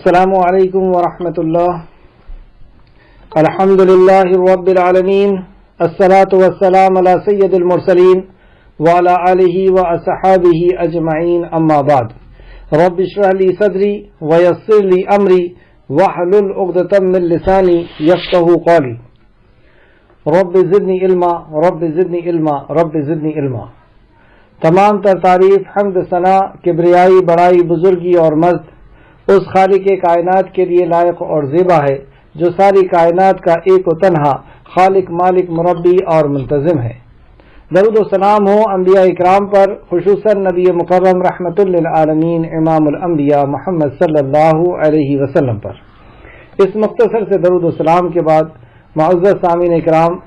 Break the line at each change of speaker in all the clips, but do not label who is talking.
السلام علیکم ورحمۃ اللہ. الحمد للہ رب العالمین، الصلاۃ والسلام علی سید المرسلین وعلی آلہ واصحابہ اجمعین، اما بعد. رب اشرح لی صدری ویسر لی امری واحلل عقدۃ من لسانی یفقہوا قولی. رب زدنی علما، رب زدنی علما، رب زدنی علما. تمام تر تعریف، حمد، ثنا، کبریائی، بڑائی، بزرگی اور مجد اس خالق کائنات کے لیے لائق اور زیبا ہے جو ساری کائنات کا ایک و تنہا خالق، مالک، مربی اور منتظم ہے. درود و سلام ہو انبیاء اکرام پر، خصوصاً نبی مکرم رحمت للعالمین امام الانبیاء محمد صلی اللہ علیہ وسلم پر. اس مختصر سے درود و سلام کے بعد معزز سامعین اکرام،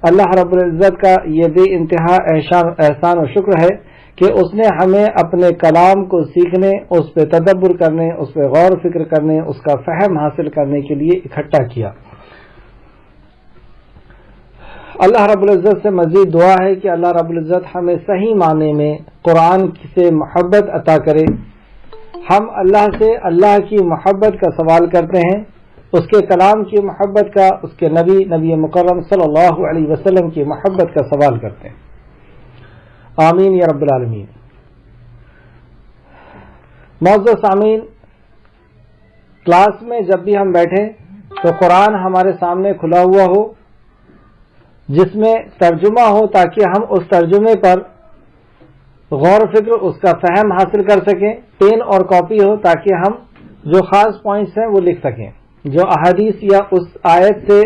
اللہ رب العزت کا یہ بے انتہا احسان و شکر ہے کہ اس نے ہمیں اپنے کلام کو سیکھنے، اس پہ تدبر کرنے، اس پہ غور و فکر کرنے، اس کا فہم حاصل کرنے کے لیے اکٹھا کیا. اللہ رب العزت سے مزید دعا ہے کہ اللہ رب العزت ہمیں صحیح معنی میں قرآن سے محبت عطا کرے. ہم اللہ سے اللہ کی محبت کا سوال کرتے ہیں، اس کے کلام کی محبت کا، اس کے نبی مکرم صلی اللہ علیہ وسلم کی محبت کا سوال کرتے ہیں. آمین یا رب العالمین. معزز سامعین، کلاس میں جب بھی ہم بیٹھیں تو قرآن ہمارے سامنے کھلا ہوا ہو جس میں ترجمہ ہو، تاکہ ہم اس ترجمے پر غور و فکر، اس کا فہم حاصل کر سکیں. پین اور کاپی ہو تاکہ ہم جو خاص پوائنٹس ہیں وہ لکھ سکیں. جو احادیث یا اس آیت سے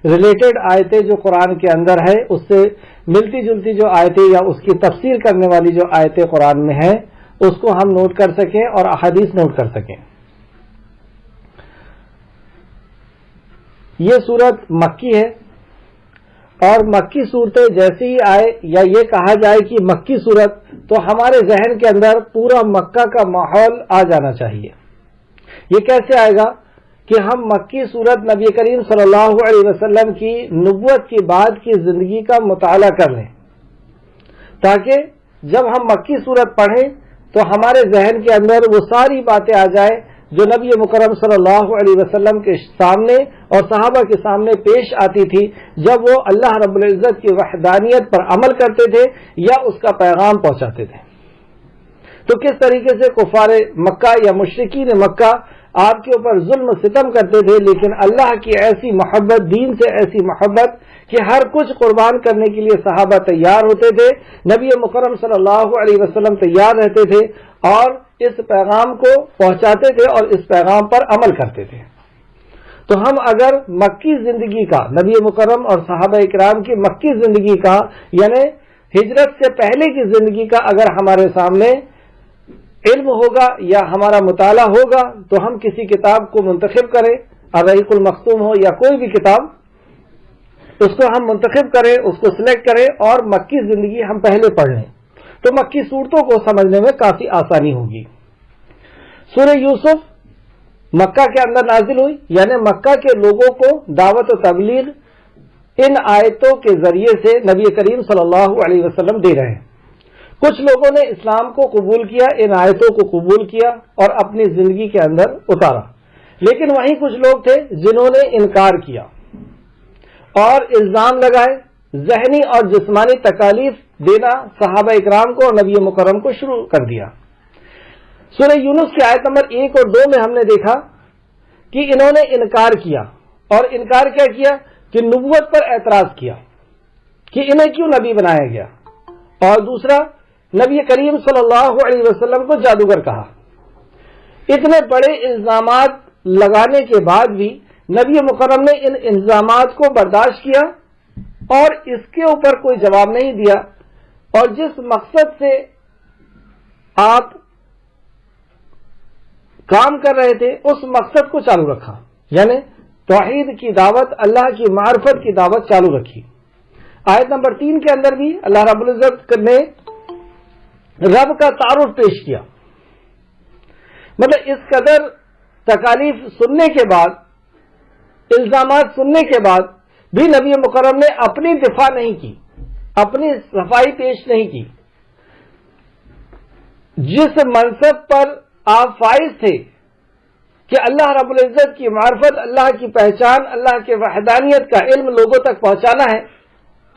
ریلیٹڈ آیتیں جو قرآن کے اندر ہے، اس سے ملتی جلتی جو آیتیں یا اس کی تفسیر کرنے والی جو آیتیں قرآن میں ہیں، اس کو ہم نوٹ کر سکیں اور احادیث نوٹ کر سکیں. یہ سورت مکی ہے، اور مکی صورتیں جیسے ہی آئے یا یہ کہا جائے کہ مکی صورت، تو ہمارے ذہن کے اندر پورا مکہ کا ماحول آ جانا چاہیے. یہ کیسے آئے گا کہ ہم مکی صورت نبی کریم صلی اللہ علیہ وسلم کی نبوت کی بعد کی زندگی کا مطالعہ کر لیں، تاکہ جب ہم مکی صورت پڑھیں تو ہمارے ذہن کے اندر وہ ساری باتیں آ جائیں جو نبی مکرم صلی اللہ علیہ وسلم کے سامنے اور صحابہ کے سامنے پیش آتی تھی جب وہ اللہ رب العزت کی وحدانیت پر عمل کرتے تھے یا اس کا پیغام پہنچاتے تھے. تو کس طریقے سے کفار مکہ یا مشرکین مکہ آپ کے اوپر ظلم و ستم کرتے تھے، لیکن اللہ کی ایسی محبت، دین سے ایسی محبت کہ ہر کچھ قربان کرنے کے لیے صحابہ تیار ہوتے تھے، نبی مکرم صلی اللہ علیہ وسلم تیار رہتے تھے اور اس پیغام کو پہنچاتے تھے اور اس پیغام پر عمل کرتے تھے. تو ہم اگر مکی زندگی کا، نبی مکرم اور صحابہ اکرام کی مکی زندگی کا، یعنی ہجرت سے پہلے کی زندگی کا اگر ہمارے سامنے علم ہوگا یا ہمارا مطالعہ ہوگا، تو ہم کسی کتاب کو منتخب کریں، الرحیق المختوم ہو یا کوئی بھی کتاب، اس کو ہم منتخب کریں، اس کو سلیکٹ کریں اور مکی زندگی ہم پہلے پڑھ لیں، تو مکی صورتوں کو سمجھنے میں کافی آسانی ہوگی. سورہ یوسف مکہ کے اندر نازل ہوئی، یعنی مکہ کے لوگوں کو دعوت و تبلیغ ان آیتوں کے ذریعے سے نبی کریم صلی اللہ علیہ وسلم دے رہے ہیں. کچھ لوگوں نے اسلام کو قبول کیا، ان آیتوں کو قبول کیا اور اپنی زندگی کے اندر اتارا، لیکن وہیں کچھ لوگ تھے جنہوں نے انکار کیا اور الزام لگائے، ذہنی اور جسمانی تکالیف دینا صحابہ اکرام کو اور نبی مکرم کو شروع کر دیا. سورہ یونس کی آیت نمبر 1 اور 2 میں ہم نے دیکھا کہ انہوں نے انکار کیا، اور انکار کیا کیا کہ نبوت پر اعتراض کیا کہ انہیں کیوں نبی بنایا گیا، اور دوسرا نبی کریم صلی اللہ علیہ وسلم کو جادوگر کہا. اتنے بڑے الزامات لگانے کے بعد بھی نبی مکرم نے ان الزامات کو برداشت کیا اور اس کے اوپر کوئی جواب نہیں دیا، اور جس مقصد سے آپ کام کر رہے تھے اس مقصد کو چالو رکھا، یعنی توحید کی دعوت، اللہ کی معرفت کی دعوت چالو رکھی. آیت نمبر 3 کے اندر بھی اللہ رب العزت نے رب کا تعارف پیش کیا. مطلب اس قدر تکالیف سننے کے بعد، الزامات سننے کے بعد بھی نبی مکرم نے اپنی دفاع نہیں کی، اپنی صفائی پیش نہیں کی. جس منصب پر آپ فائز تھے کہ اللہ رب العزت کی معرفت، اللہ کی پہچان، اللہ کے وحدانیت کا علم لوگوں تک پہنچانا ہے،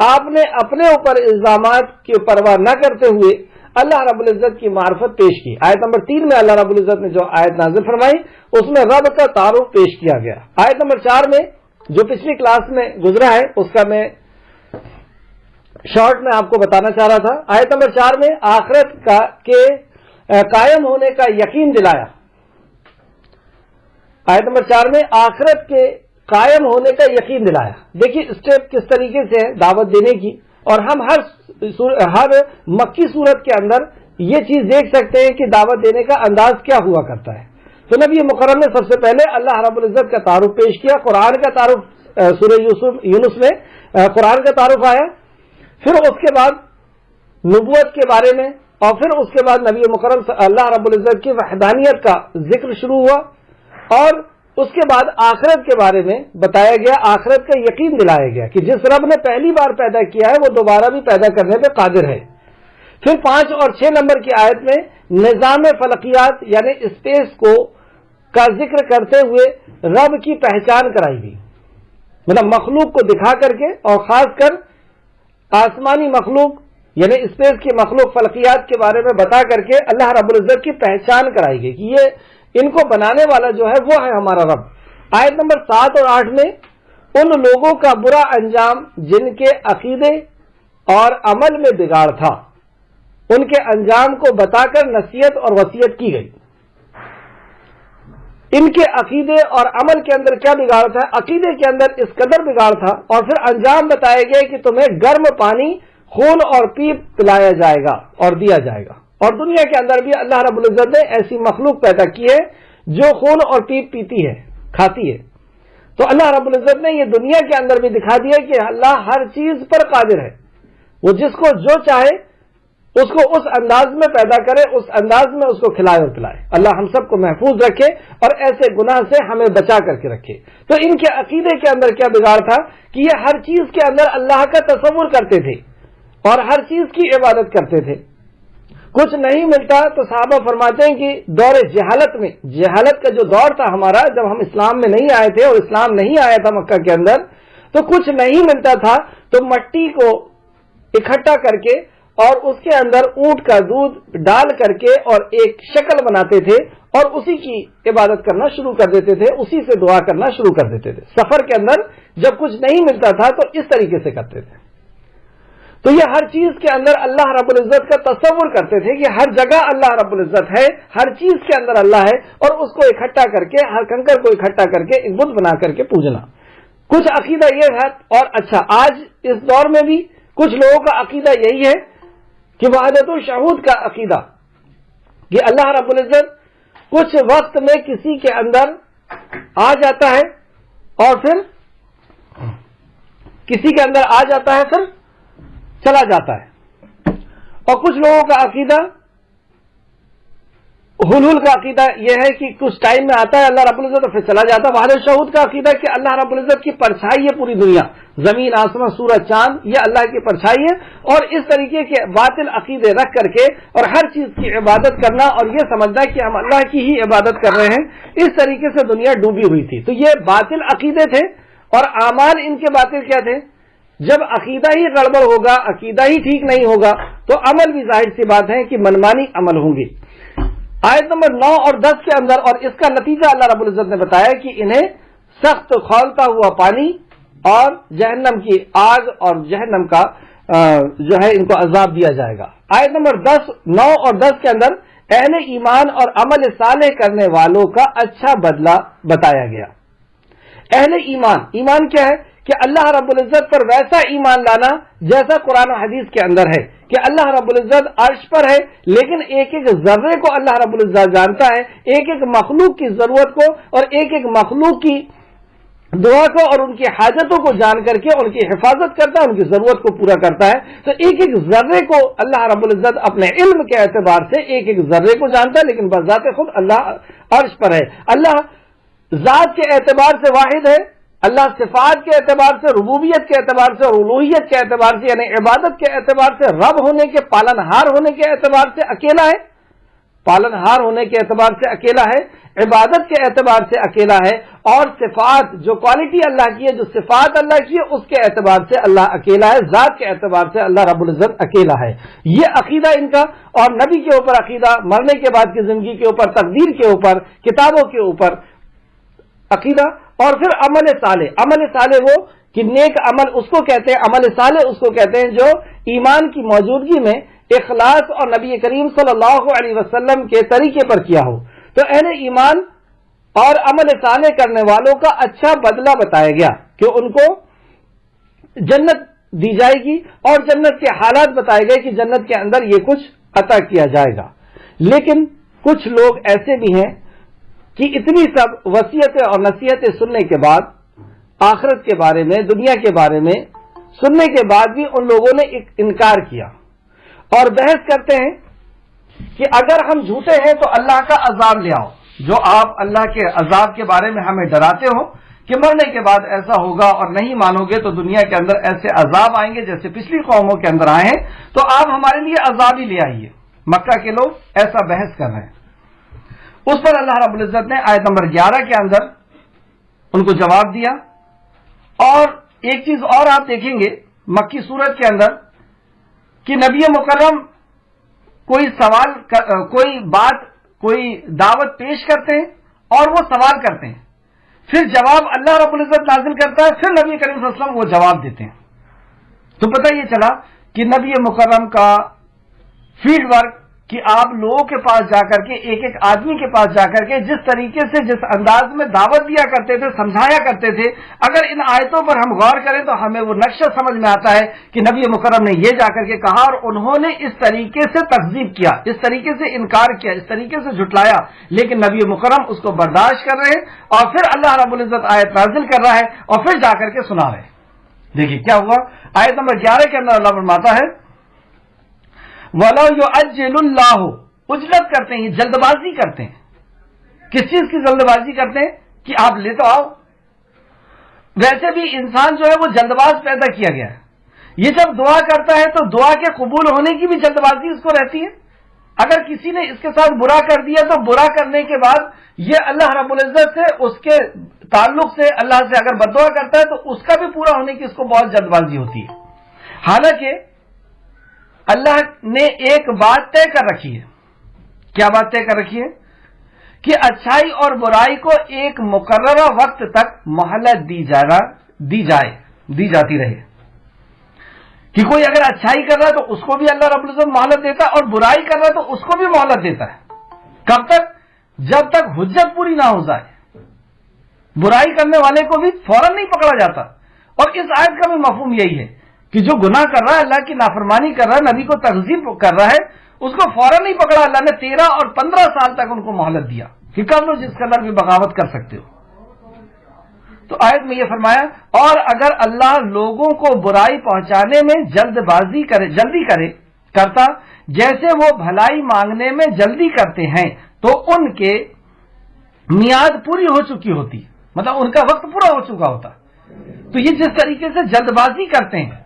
آپ نے اپنے اوپر الزامات کی پرواہ نہ کرتے ہوئے اللہ رب العزت کی معرفت پیش کی۔ آیت نمبر 3 میں اللہ رب العزت نے جو آیت نازل فرمائی اس میں رب کا تعارف پیش کیا گیا۔ آیت نمبر 4 میں جو پچھلی کلاس میں گزرا ہے اس کا میں شارٹ میں آپ کو بتانا چاہ رہا تھا۔ آیت نمبر 4 میں آخرت کے قائم ہونے کا یقین دلایا۔ آیت نمبر 4 میں آخرت کے قائم ہونے کا یقین دلایا۔ دیکھیے اسٹیپ کس طریقے سے ہے دعوت دینے کی، اور ہم ہر مکی صورت کے اندر یہ چیز دیکھ سکتے ہیں کہ دعوت دینے کا انداز کیا ہوا کرتا ہے۔ تو نبی مکرم نے سب سے پہلے اللہ رب العزت کا تعارف پیش کیا، قرآن کا تعارف سورہ یونس میں قرآن کا تعارف آیا، پھر اس کے بعد نبوت کے بارے میں، اور پھر اس کے بعد نبی مکرم اللہ رب العزت کی وحدانیت کا ذکر شروع ہوا، اور اس کے بعد آخرت کے بارے میں بتایا گیا، آخرت کا یقین دلایا گیا کہ جس رب نے پہلی بار پیدا کیا ہے وہ دوبارہ بھی پیدا کرنے پہ قادر ہے۔ پھر 5 اور 6 نمبر کی آیت میں نظام فلکیات یعنی اسپیس کا ذکر کرتے ہوئے رب کی پہچان کرائی گئی، مطلب مخلوق کو دکھا کر کے، اور خاص کر آسمانی مخلوق یعنی اسپیس کی مخلوق فلکیات کے بارے میں بتا کر کے اللہ رب العزت کی پہچان کرائی گئی کہ یہ ان کو بنانے والا جو ہے وہ ہے ہمارا رب۔ آیت نمبر 7 اور 8 میں ان لوگوں کا برا انجام جن کے عقیدے اور عمل میں بگاڑ تھا، ان کے انجام کو بتا کر نصیحت اور وصیت کی گئی۔ ان کے عقیدے اور عمل کے اندر کیا بگاڑ تھا؟ عقیدے کے اندر اس قدر بگاڑ تھا، اور پھر انجام بتائے گئے کہ تمہیں گرم پانی، خون اور پیپ پلایا جائے گا اور دیا جائے گا۔ اور دنیا کے اندر بھی اللہ رب العزت نے ایسی مخلوق پیدا کی ہے جو خون اور پیپ پیتی ہے، کھاتی ہے۔ تو اللہ رب العزت نے یہ دنیا کے اندر بھی دکھا دیا کہ اللہ ہر چیز پر قادر ہے، وہ جس کو جو چاہے اس کو اس انداز میں پیدا کرے، اس انداز میں اس کو کھلائے اور پلائے۔ اللہ ہم سب کو محفوظ رکھے اور ایسے گناہ سے ہمیں بچا کر کے رکھے۔ تو ان کے عقیدے کے اندر کیا بگاڑ تھا کہ یہ ہر چیز کے اندر اللہ کا تصور کرتے تھے اور ہر چیز کی عبادت کرتے تھے۔ کچھ نہیں ملتا تو صحابہ فرماتے ہیں کہ دور جہالت کا جو دور تھا ہمارا، جب ہم اسلام میں نہیں آئے تھے اور اسلام نہیں آیا تھا مکہ کے اندر، تو کچھ نہیں ملتا تھا تو مٹی کو اکٹھا کر کے اور اس کے اندر اونٹ کا دودھ ڈال کر کے اور ایک شکل بناتے تھے اور اسی کی عبادت کرنا شروع کر دیتے تھے، اسی سے دعا کرنا شروع کر دیتے تھے۔ سفر کے اندر جب کچھ نہیں ملتا تھا تو اس طریقے سے کرتے تھے۔ تو یہ ہر چیز کے اندر اللہ رب العزت کا تصور کرتے تھے کہ ہر جگہ اللہ رب العزت ہے، ہر چیز کے اندر اللہ ہے، اور اس کو اکٹھا کر کے، ہر کنکر کو اکٹھا کر کے ایک بت بنا کر کے پوجنا۔ کچھ عقیدہ یہ ہے، اور اچھا آج اس دور میں بھی کچھ لوگوں کا عقیدہ یہی ہے کہ وحدت الشہود کا عقیدہ، کہ اللہ رب العزت کچھ وقت میں کسی کے اندر آ جاتا ہے اور پھر کسی کے اندر آ جاتا ہے پھر چلا جاتا ہے۔ اور کچھ لوگوں کا عقیدہ، حلول کا عقیدہ یہ ہے کہ کچھ ٹائم میں آتا ہے اللہ رب العزت اور پھر چلا جاتا ہے۔ وحدت الشہود کا عقیدہ کہ اللہ رب العزت کی پرچھائی ہے پوری دنیا، زمین، آسمان، سورج، چاند، یہ اللہ کی پرچھائی ہے۔ اور اس طریقے کے باطل عقیدے رکھ کر کے اور ہر چیز کی عبادت کرنا اور یہ سمجھنا کہ ہم اللہ کی ہی عبادت کر رہے ہیں، اس طریقے سے دنیا ڈوبی ہوئی تھی۔ تو یہ باطل عقیدے تھے، اور اعمال ان کے باطل کیا تھے؟ جب عقیدہ ہی گڑبڑ ہوگا، عقیدہ ہی ٹھیک نہیں ہوگا تو عمل بھی ظاہر سی بات ہے کہ منمانی عمل ہوں گے۔ آیت نمبر 9 اور 10 کے اندر، اور اس کا نتیجہ اللہ رب العزت نے بتایا کہ انہیں سخت کھولتا ہوا پانی اور جہنم کی آگ اور جہنم کا جو ہے ان کو عذاب دیا جائے گا۔ آیت نمبر 9 اور 10 کے اندر اہل ایمان اور عمل صالح کرنے والوں کا اچھا بدلہ بتایا گیا۔ اہل ایمان کیا ہے؟ کہ اللہ رب العزت پر ویسا ایمان لانا جیسا قرآن و حدیث کے اندر ہے کہ اللہ رب العزت عرش پر ہے، لیکن ایک ایک ذرے کو اللہ رب العزت جانتا ہے، ایک ایک مخلوق کی ضرورت کو اور ایک ایک مخلوق کی دعا کو اور ان کی حاجتوں کو جان کر کے ان کی حفاظت کرتا ہے، ان کی ضرورت کو پورا کرتا ہے۔ تو ایک ایک ذرے کو اللہ رب العزت اپنے علم کے اعتبار سے ایک ایک ذرے کو جانتا ہے، لیکن بذات خود اللہ عرش پر ہے۔ اللہ ذات کے اعتبار سے واحد ہے، اللہ صفات کے اعتبار سے، ربوبیت کے اعتبار سے اور الوہیت کے اعتبار سے یعنی عبادت کے اعتبار سے، رب ہونے کے، پالنہار ہونے کے اعتبار سے اکیلا ہے، پالنہار ہونے کے اعتبار سے اکیلا ہے، عبادت کے اعتبار سے اکیلا ہے، اور صفات جو کوالٹی اللہ کی ہے، جو صفات اللہ کی ہے، اس کے اعتبار سے اللہ اکیلا ہے، ذات کے اعتبار سے اللہ رب العزت اکیلا ہے۔ یہ عقیدہ ان کا، اور نبی کے اوپر عقیدہ، مرنے کے بعد کی زندگی کے اوپر، تقدیر کے اوپر، کتابوں کے اوپر عقیدہ، اور پھر عمل صالح۔ عمل صالح وہ کہ نیک عمل اس کو کہتے ہیں، عمل صالح اس کو کہتے ہیں جو ایمان کی موجودگی میں اخلاص اور نبی کریم صلی اللہ علیہ وسلم کے طریقے پر کیا ہو۔ تو اہل ایمان اور عمل صالح کرنے والوں کا اچھا بدلہ بتایا گیا کہ ان کو جنت دی جائے گی، اور جنت کے حالات بتائے گئے کہ جنت کے اندر یہ کچھ عطا کیا جائے گا۔ لیکن کچھ لوگ ایسے بھی ہیں کہ اتنی سب وصیتیں اور نصیحتیں سننے کے بعد، آخرت کے بارے میں، دنیا کے بارے میں سننے کے بعد بھی ان لوگوں نے انکار کیا اور بحث کرتے ہیں کہ اگر ہم جھوٹے ہیں تو اللہ کا عذاب لے آؤ۔ جو آپ اللہ کے عذاب کے بارے میں ہمیں ڈراتے ہو کہ مرنے کے بعد ایسا ہوگا اور نہیں مانو گے تو دنیا کے اندر ایسے عذاب آئیں گے جیسے پچھلی قوموں کے اندر آئے ہیں، تو آپ ہمارے لیے عذاب ہی لے آئیے۔ مکہ کے لوگ ایسا بحث کر رہے ہیں۔ اس پر اللہ رب العزت نے آیت نمبر 11 کے اندر ان کو جواب دیا۔ اور ایک چیز اور آپ دیکھیں گے مکی سورت کے اندر کہ نبی مکرم کوئی سوال، کوئی بات، کوئی دعوت پیش کرتے ہیں اور وہ سوال کرتے ہیں، پھر جواب اللہ رب العزت نازل کرتا ہے، پھر نبی کریم صلی اللہ علیہ وسلم وہ جواب دیتے ہیں۔ تو پتہ یہ چلا کہ نبی مکرم کا فیلڈ ورک کہ آپ لوگوں کے پاس جا کر کے، ایک ایک آدمی کے پاس جا کر کے جس طریقے سے، جس انداز میں دعوت دیا کرتے تھے، سمجھایا کرتے تھے، اگر ان آیتوں پر ہم غور کریں تو ہمیں وہ نقشہ سمجھ میں آتا ہے کہ نبی مکرم نے یہ جا کر کے کہا اور انہوں نے اس طریقے سے تکذیب کیا، اس طریقے سے انکار کیا، اس طریقے سے جھٹلایا، لیکن نبی مکرم اس کو برداشت کر رہے ہیں، اور پھر اللہ رب العزت آیت نازل کر رہا ہے اور پھر جا کر کے سنا رہے ہیں۔ دیکھیے کیا ہوا، آیت نمبر 11 کے اندر اللہ فرماتا ہے وَلَوْ يُعَجِّلُ اللَّهُ، عجلت کرتے ہیں، جلد بازی کرتے ہیں۔ کس چیز کی جلد بازی کرتے ہیں کہ آپ لے تو آؤ۔ ویسے بھی انسان جو ہے وہ جلد باز پیدا کیا گیا ہے، یہ جب دعا کرتا ہے تو دعا کے قبول ہونے کی بھی جلد بازی اس کو رہتی ہے۔ اگر کسی نے اس کے ساتھ برا کر دیا تو برا کرنے کے بعد یہ اللہ رب العزت سے، اس کے تعلق سے، اللہ سے اگر بد دعا کرتا ہے تو اس کا بھی پورا ہونے کی اس کو بہت جلد بازی ہوتی ہے۔ حالانکہ اللہ نے ایک بات طے کر رکھی ہے۔ کیا بات طے کر رکھی ہے؟ کہ اچھائی اور برائی کو ایک مقررہ وقت تک مہلت دی جاتی رہے۔ کہ کوئی اگر اچھائی کر رہا ہے تو اس کو بھی اللہ رب العزت مہلت دیتا ہے، اور برائی کر رہا ہے تو اس کو بھی مہلت دیتا ہے۔ کب تک؟ جب تک حجت پوری نہ ہو جائے۔ برائی کرنے والے کو بھی فوراً نہیں پکڑا جاتا۔ اور اس آیت کا بھی مفہوم یہی ہے کہ جو گناہ کر رہا ہے، اللہ کی نافرمانی کر رہا ہے، نبی کو تکذیب کر رہا ہے، اس کو فوراً نہیں پکڑا۔ اللہ نے 13 اور 15 سال تک ان کو مہلت دیا کہ کر لو جس قدر بھی بغاوت کر سکتے ہو۔ تو آیت میں یہ فرمایا، اور اگر اللہ لوگوں کو برائی پہنچانے میں جلدی کرتا جیسے وہ بھلائی مانگنے میں جلدی کرتے ہیں تو ان کے میعاد پوری ہو چکی ہوتی، مطلب ان کا وقت پورا ہو چکا ہوتا۔ تو یہ جس طریقے سے جلد بازی کرتے ہیں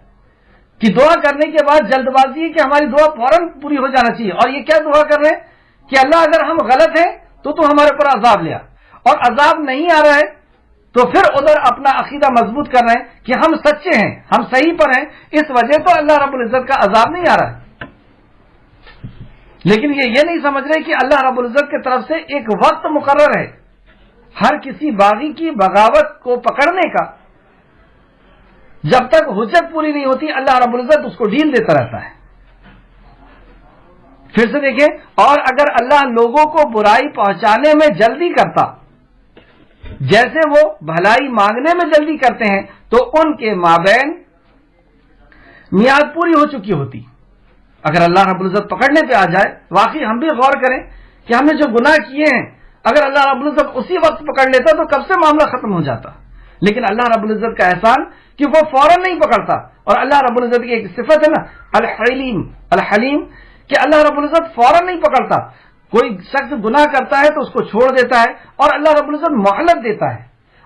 کہ دعا کرنے کے بعد جلد بازی ہے کہ ہماری دعا فوراً پوری ہو جانا چاہیے، اور یہ کیا دعا کر رہے ہیں کہ اللہ اگر ہم غلط ہیں تو ہمارے اوپر عذاب لیا، اور عذاب نہیں آ رہا ہے تو پھر ادھر اپنا عقیدہ مضبوط کر رہے ہیں کہ ہم سچے ہیں، ہم صحیح پر ہیں، اس وجہ تو اللہ رب العزت کا عذاب نہیں آ رہا ہے۔ لیکن یہ نہیں سمجھ رہے کہ اللہ رب العزت کی طرف سے ایک وقت مقرر ہے ہر کسی باغی کی بغاوت کو پکڑنے کا۔ جب تک حجت پوری نہیں ہوتی اللہ رب العزت اس کو ڈھیل دیتا رہتا ہے۔ پھر سے دیکھیں، اور اگر اللہ لوگوں کو برائی پہنچانے میں جلدی کرتا جیسے وہ بھلائی مانگنے میں جلدی کرتے ہیں تو ان کے مابین میعاد پوری ہو چکی ہوتی۔ اگر اللہ رب العزت پکڑنے پہ آ جائے، واقعی ہم بھی غور کریں کہ ہم نے جو گناہ کیے ہیں، اگر اللہ رب العزت اسی وقت پکڑ لیتا تو کب سے معاملہ ختم ہو جاتا۔ لیکن اللہ رب العزت کا احسان کہ وہ فوراً نہیں پکڑتا، اور اللہ رب العزت کی ایک صفت ہے نا الحلیم، کہ اللہ رب العزت فوراً نہیں پکڑتا۔ کوئی شخص گناہ کرتا ہے تو اس کو چھوڑ دیتا ہے، اور اللہ رب العزت مہلت دیتا ہے،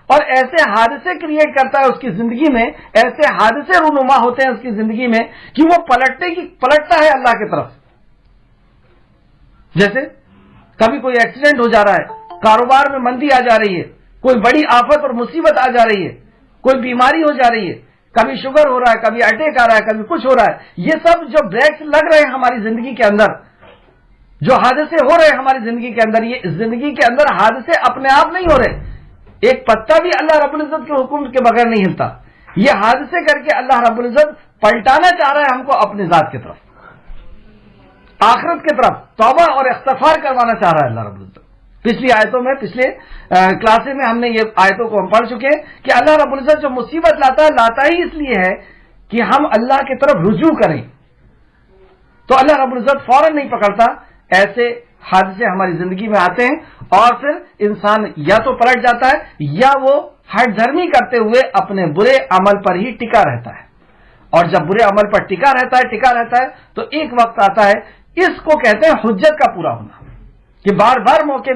اور ایسے حادثے کریٹ کرتا ہے اس کی زندگی میں، ایسے حادثے رونما ہوتے ہیں اس کی زندگی میں کہ وہ پلٹتا ہے اللہ کی طرف۔ جیسے کبھی کوئی ایکسیڈنٹ ہو جا رہا ہے, کاروبار میں مندی آ جا رہی ہے, کوئی بڑی آفت اور مصیبت آ جا رہی ہے, کوئی بیماری ہو جا رہی ہے, کبھی شوگر ہو رہا ہے, کبھی اٹیک آ رہا ہے, کبھی کچھ ہو رہا ہے. یہ سب جو بریکس لگ رہے ہیں ہماری زندگی کے اندر, جو حادثے ہو رہے ہیں ہماری زندگی کے اندر, یہ زندگی کے اندر حادثے اپنے آپ نہیں ہو رہے. ایک پتا بھی اللہ رب العزت کے حکم کے بغیر نہیں ہلتا. یہ حادثے کر کے اللہ رب العزت پلٹانا چاہ رہا ہے ہم کو اپنی ذات کی طرف, آخرت کی طرف توبہ اور استغفار کروانا چاہ رہا ہے اللہ رب العزت. پچھلی آیتوں میں, پچھلے کلاسیں میں ہم نے یہ آیتوں کو ہم پڑھ چکے ہیں کہ اللہ رب العزت جو مصیبت لاتا ہی اس لیے ہے کہ ہم اللہ کی طرف رجوع کریں. تو اللہ رب العزت فوراً نہیں پکڑتا. ایسے حادثے ہماری زندگی میں آتے ہیں اور پھر انسان یا تو پلٹ جاتا ہے یا وہ ہٹ دھرمی کرتے ہوئے اپنے برے عمل پر ہی ٹکا رہتا ہے. اور جب برے عمل پر ٹکا رہتا ہے تو ایک وقت آتا ہے, اس کو کہتے ہیں حجت کا پورا ہونا, کہ بار بار موقع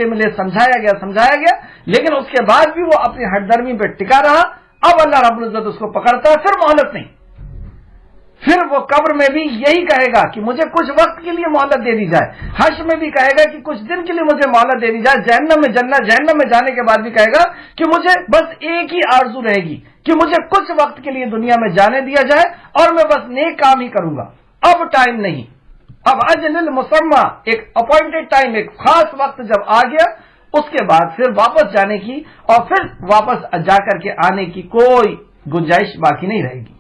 ملے, سمجھایا گیا, لیکن اس کے بعد بھی وہ اپنی ہٹ دھرمی پہ ٹکا رہا. اب اللہ رب العزت اس کو پکڑتا ہے, پھر مہلت نہیں. پھر وہ قبر میں بھی یہی کہے گا کہ مجھے کچھ وقت کے لیے مہلت دے دی جائے, حشر میں بھی کہے گا کہ کچھ دن کے لیے مجھے مہلت دے دی جائے, جہنم میں جانے کے بعد بھی کہے گا کہ مجھے بس ایک ہی آرزو رہے گی کہ مجھے کچھ وقت کے لیے دنیا میں جانے دیا جائے اور میں بس نیک کام ہی کروں گا. اب ٹائم نہیں, اب اجل مسمى, ایک اپوائنٹڈ ٹائم, ایک خاص وقت جب آ گیا, اس کے بعد پھر واپس جانے کی اور پھر واپس جا کر کے آنے کی کوئی گنجائش باقی نہیں رہے گی.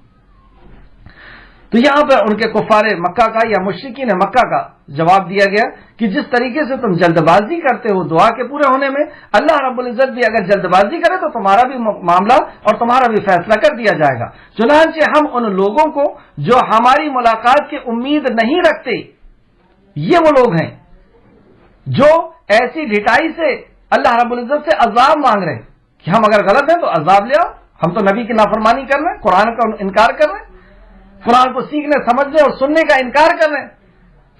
تو یہاں پہ ان کے کفار مکہ کا یا مشرکین مکہ کا جواب دیا گیا کہ جس طریقے سے تم جلد بازی کرتے ہو دعا کے پورے ہونے میں, اللہ رب العزت بھی اگر جلد بازی کرے تو تمہارا بھی معاملہ اور تمہارا بھی فیصلہ کر دیا جائے گا. چنانچہ ہم ان لوگوں کو جو ہماری ملاقات کی امید نہیں رکھتے, یہ وہ لوگ ہیں جو ایسی ڈھٹائی سے اللہ رب العزت سے عذاب مانگ رہے ہیں کہ ہم اگر غلط ہیں تو عذاب لے آؤ, ہم تو نبی کی نافرمانی کر رہے ہیں, قرآن کا انکار کر رہے ہیں, قرآن کو سیکھنے, سمجھنے اور سننے کا انکار کر رہے ہیں,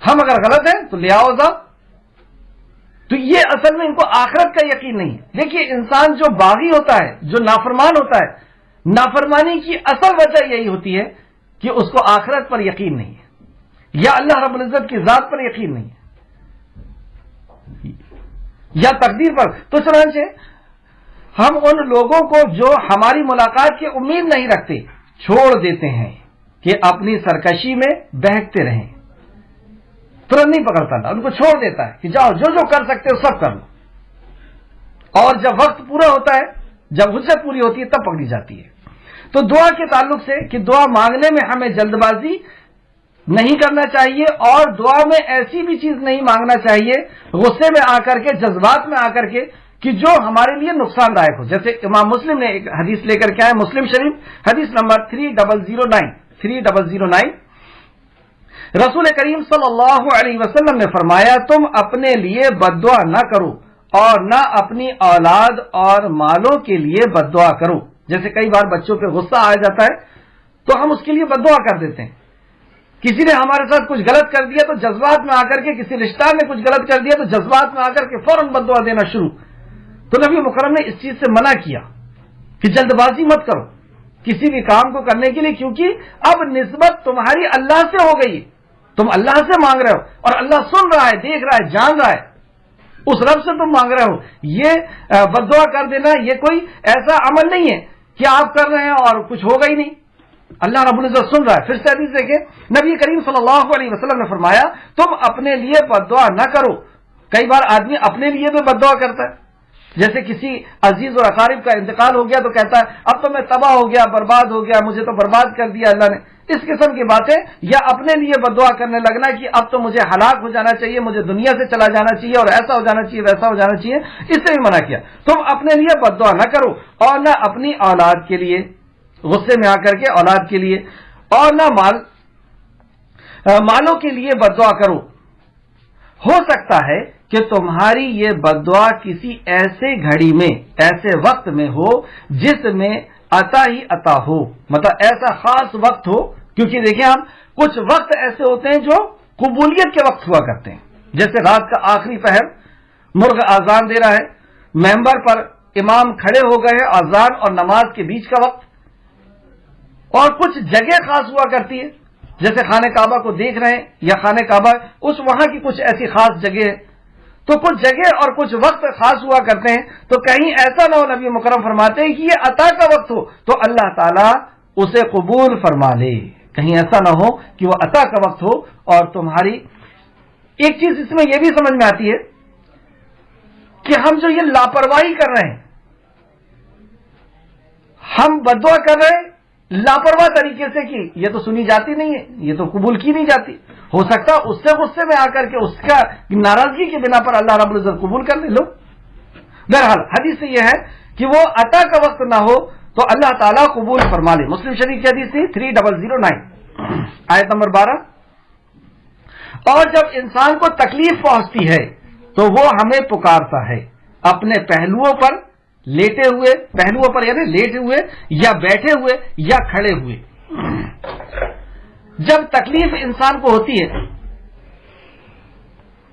ہم اگر غلط ہیں تو لے آؤ عذاب. تو یہ اصل میں ان کو آخرت کا یقین نہیں ہے. دیکھیے انسان جو باغی ہوتا ہے, جو نافرمان ہوتا ہے, نافرمانی کی اصل وجہ یہی ہوتی ہے کہ اس کو آخرت پر یقین نہیں ہے یا اللہ رب العزت کی ذات پر یقین نہیں ہے یا تقدیر پر. تو چنانچہ ہم ان لوگوں کو جو ہماری ملاقات کی امید نہیں رکھتے چھوڑ دیتے ہیں کہ اپنی سرکشی میں بہکتے رہیں. ترنت نہیں پکڑتا تھا, ان کو چھوڑ دیتا ہے کہ جاؤ جو کر سکتے ہو سب کر لو. اور جب وقت پورا ہوتا ہے, جب حجت پوری ہوتی ہے تب پکڑی جاتی ہے. تو دعا کے تعلق سے کہ دعا مانگنے میں ہمیں جلد بازی نہیں کرنا چاہیے اور دعا میں ایسی بھی چیز نہیں مانگنا چاہیے غصے میں آ کر کے, جذبات میں آ کر کے, کہ جو ہمارے لیے نقصان دائک ہو. جیسے امام مسلم نے ایک حدیث لے کر کے آئے, مسلم شریف حدیث نمبر 3009, رسول کریم صلی اللہ علیہ وسلم نے فرمایا تم اپنے لیے بد دعا نہ کرو اور نہ اپنی اولاد اور مالوں کے لیے بد دعا کرو. جیسے کئی بار بچوں پہ غصہ آ جاتا ہے تو ہم اس کے لیے بد دعا کر دیتے ہیں. کسی نے ہمارے ساتھ کچھ غلط کر دیا تو جذبات میں آ کر کے, کسی رشتہ نے کچھ غلط کر دیا تو جذبات میں آ کر کے فوراً بد دعا دینا شروع. تو نبی مکرم نے اس چیز سے منع کیا کہ جلد بازی مت کرو کسی بھی کام کو کرنے کے لیے, کیونکہ اب نسبت تمہاری اللہ سے ہو گئی. تم اللہ سے مانگ رہے ہو اور اللہ سن رہا ہے, دیکھ رہا ہے, جان رہا ہے, اس رب سے تم مانگ رہے ہو. یہ بد دعا کر دینا یہ کوئی ایسا عمل نہیں ہے کہ آپ کر رہے ہیں اور کچھ ہوگا ہی نہیں. اللہ رب العزت سن رہا ہے. پھر سے حدیث دیکھیں, نبی کریم صلی اللہ علیہ وسلم نے فرمایا تم اپنے لیے بد دعا نہ کرو. کئی بار آدمی اپنے لیے بھی بد دعا کرتا ہے. جیسے کسی عزیز اور اقارب کا انتقال ہو گیا تو کہتا ہے اب تو میں تباہ ہو گیا, برباد ہو گیا, مجھے تو برباد کر دیا اللہ نے. اس قسم کی باتیں, یا اپنے لیے بد دعا کرنے لگنا کہ اب تو مجھے ہلاک ہو جانا چاہیے, مجھے دنیا سے چلا جانا چاہیے اور ایسا ہو جانا چاہیے, ویسا ہو جانا چاہیے, اس سے بھی منع کیا. تم اپنے لیے بد دعا نہ کرو اور نہ اپنی اولاد کے لیے, غصے میں آ کر کے اولاد کے لیے, اور نہ مالوں کے لیے بد دعا کرو. ہو سکتا ہے کہ تمہاری یہ بد دعا کسی ایسے گھڑی میں, ایسے وقت میں ہو جس میں عطا ہی عطا ہو, مطلب ایسا خاص وقت ہو. کیونکہ دیکھیں ہم کچھ وقت ایسے ہوتے ہیں جو قبولیت کے وقت ہوا کرتے ہیں, جیسے رات کا آخری پہر, مرغ آذان دے رہا ہے, ممبر پر امام کھڑے ہو گئے ہیں آذان اور نماز کے بیچ کا وقت. اور کچھ جگہ خاص ہوا کرتی ہے, جیسے خانہ کعبہ کو دیکھ رہے ہیں یا خانہ کعبہ اس وہاں کی کچھ ایسی خاص جگہ تو کچھ جگہ اور کچھ وقت خاص ہوا کرتے ہیں، تو کہیں ایسا نہ ہو، نبی مکرم فرماتے ہیں کہ یہ عطا کا وقت ہو تو اللہ تعالیٰ اسے قبول فرما لے، کہیں ایسا نہ ہو کہ وہ عطا کا وقت ہو اور تمہاری۔ ایک چیز اس میں یہ بھی سمجھ میں آتی ہے کہ ہم جو یہ لاپرواہی کر رہے ہیں، ہم بدعا کر رہے ہیں لاپرواہ طریقے سے کی، یہ تو سنی جاتی نہیں ہے، یہ تو قبول کی نہیں جاتی، ہو سکتا اس سے غصے میں آ کر کے اس کا ناراضگی کی بنا پر اللہ رب العزت قبول کر لے لو۔ بہرحال حدیث سے یہ ہے کہ وہ عطا کا وقت نہ ہو تو اللہ تعالیٰ قبول فرما لے۔ مسلم شریف کی حدیث تھی 3009 آیت نمبر 12۔ اور جب انسان کو تکلیف پہنچتی ہے تو وہ ہمیں پکارتا ہے اپنے پہلوؤں پر لیٹے ہوئے، پہلوؤں پر یعنی لیٹے ہوئے یا بیٹھے ہوئے یا کھڑے ہوئے۔ جب تکلیف انسان کو ہوتی ہے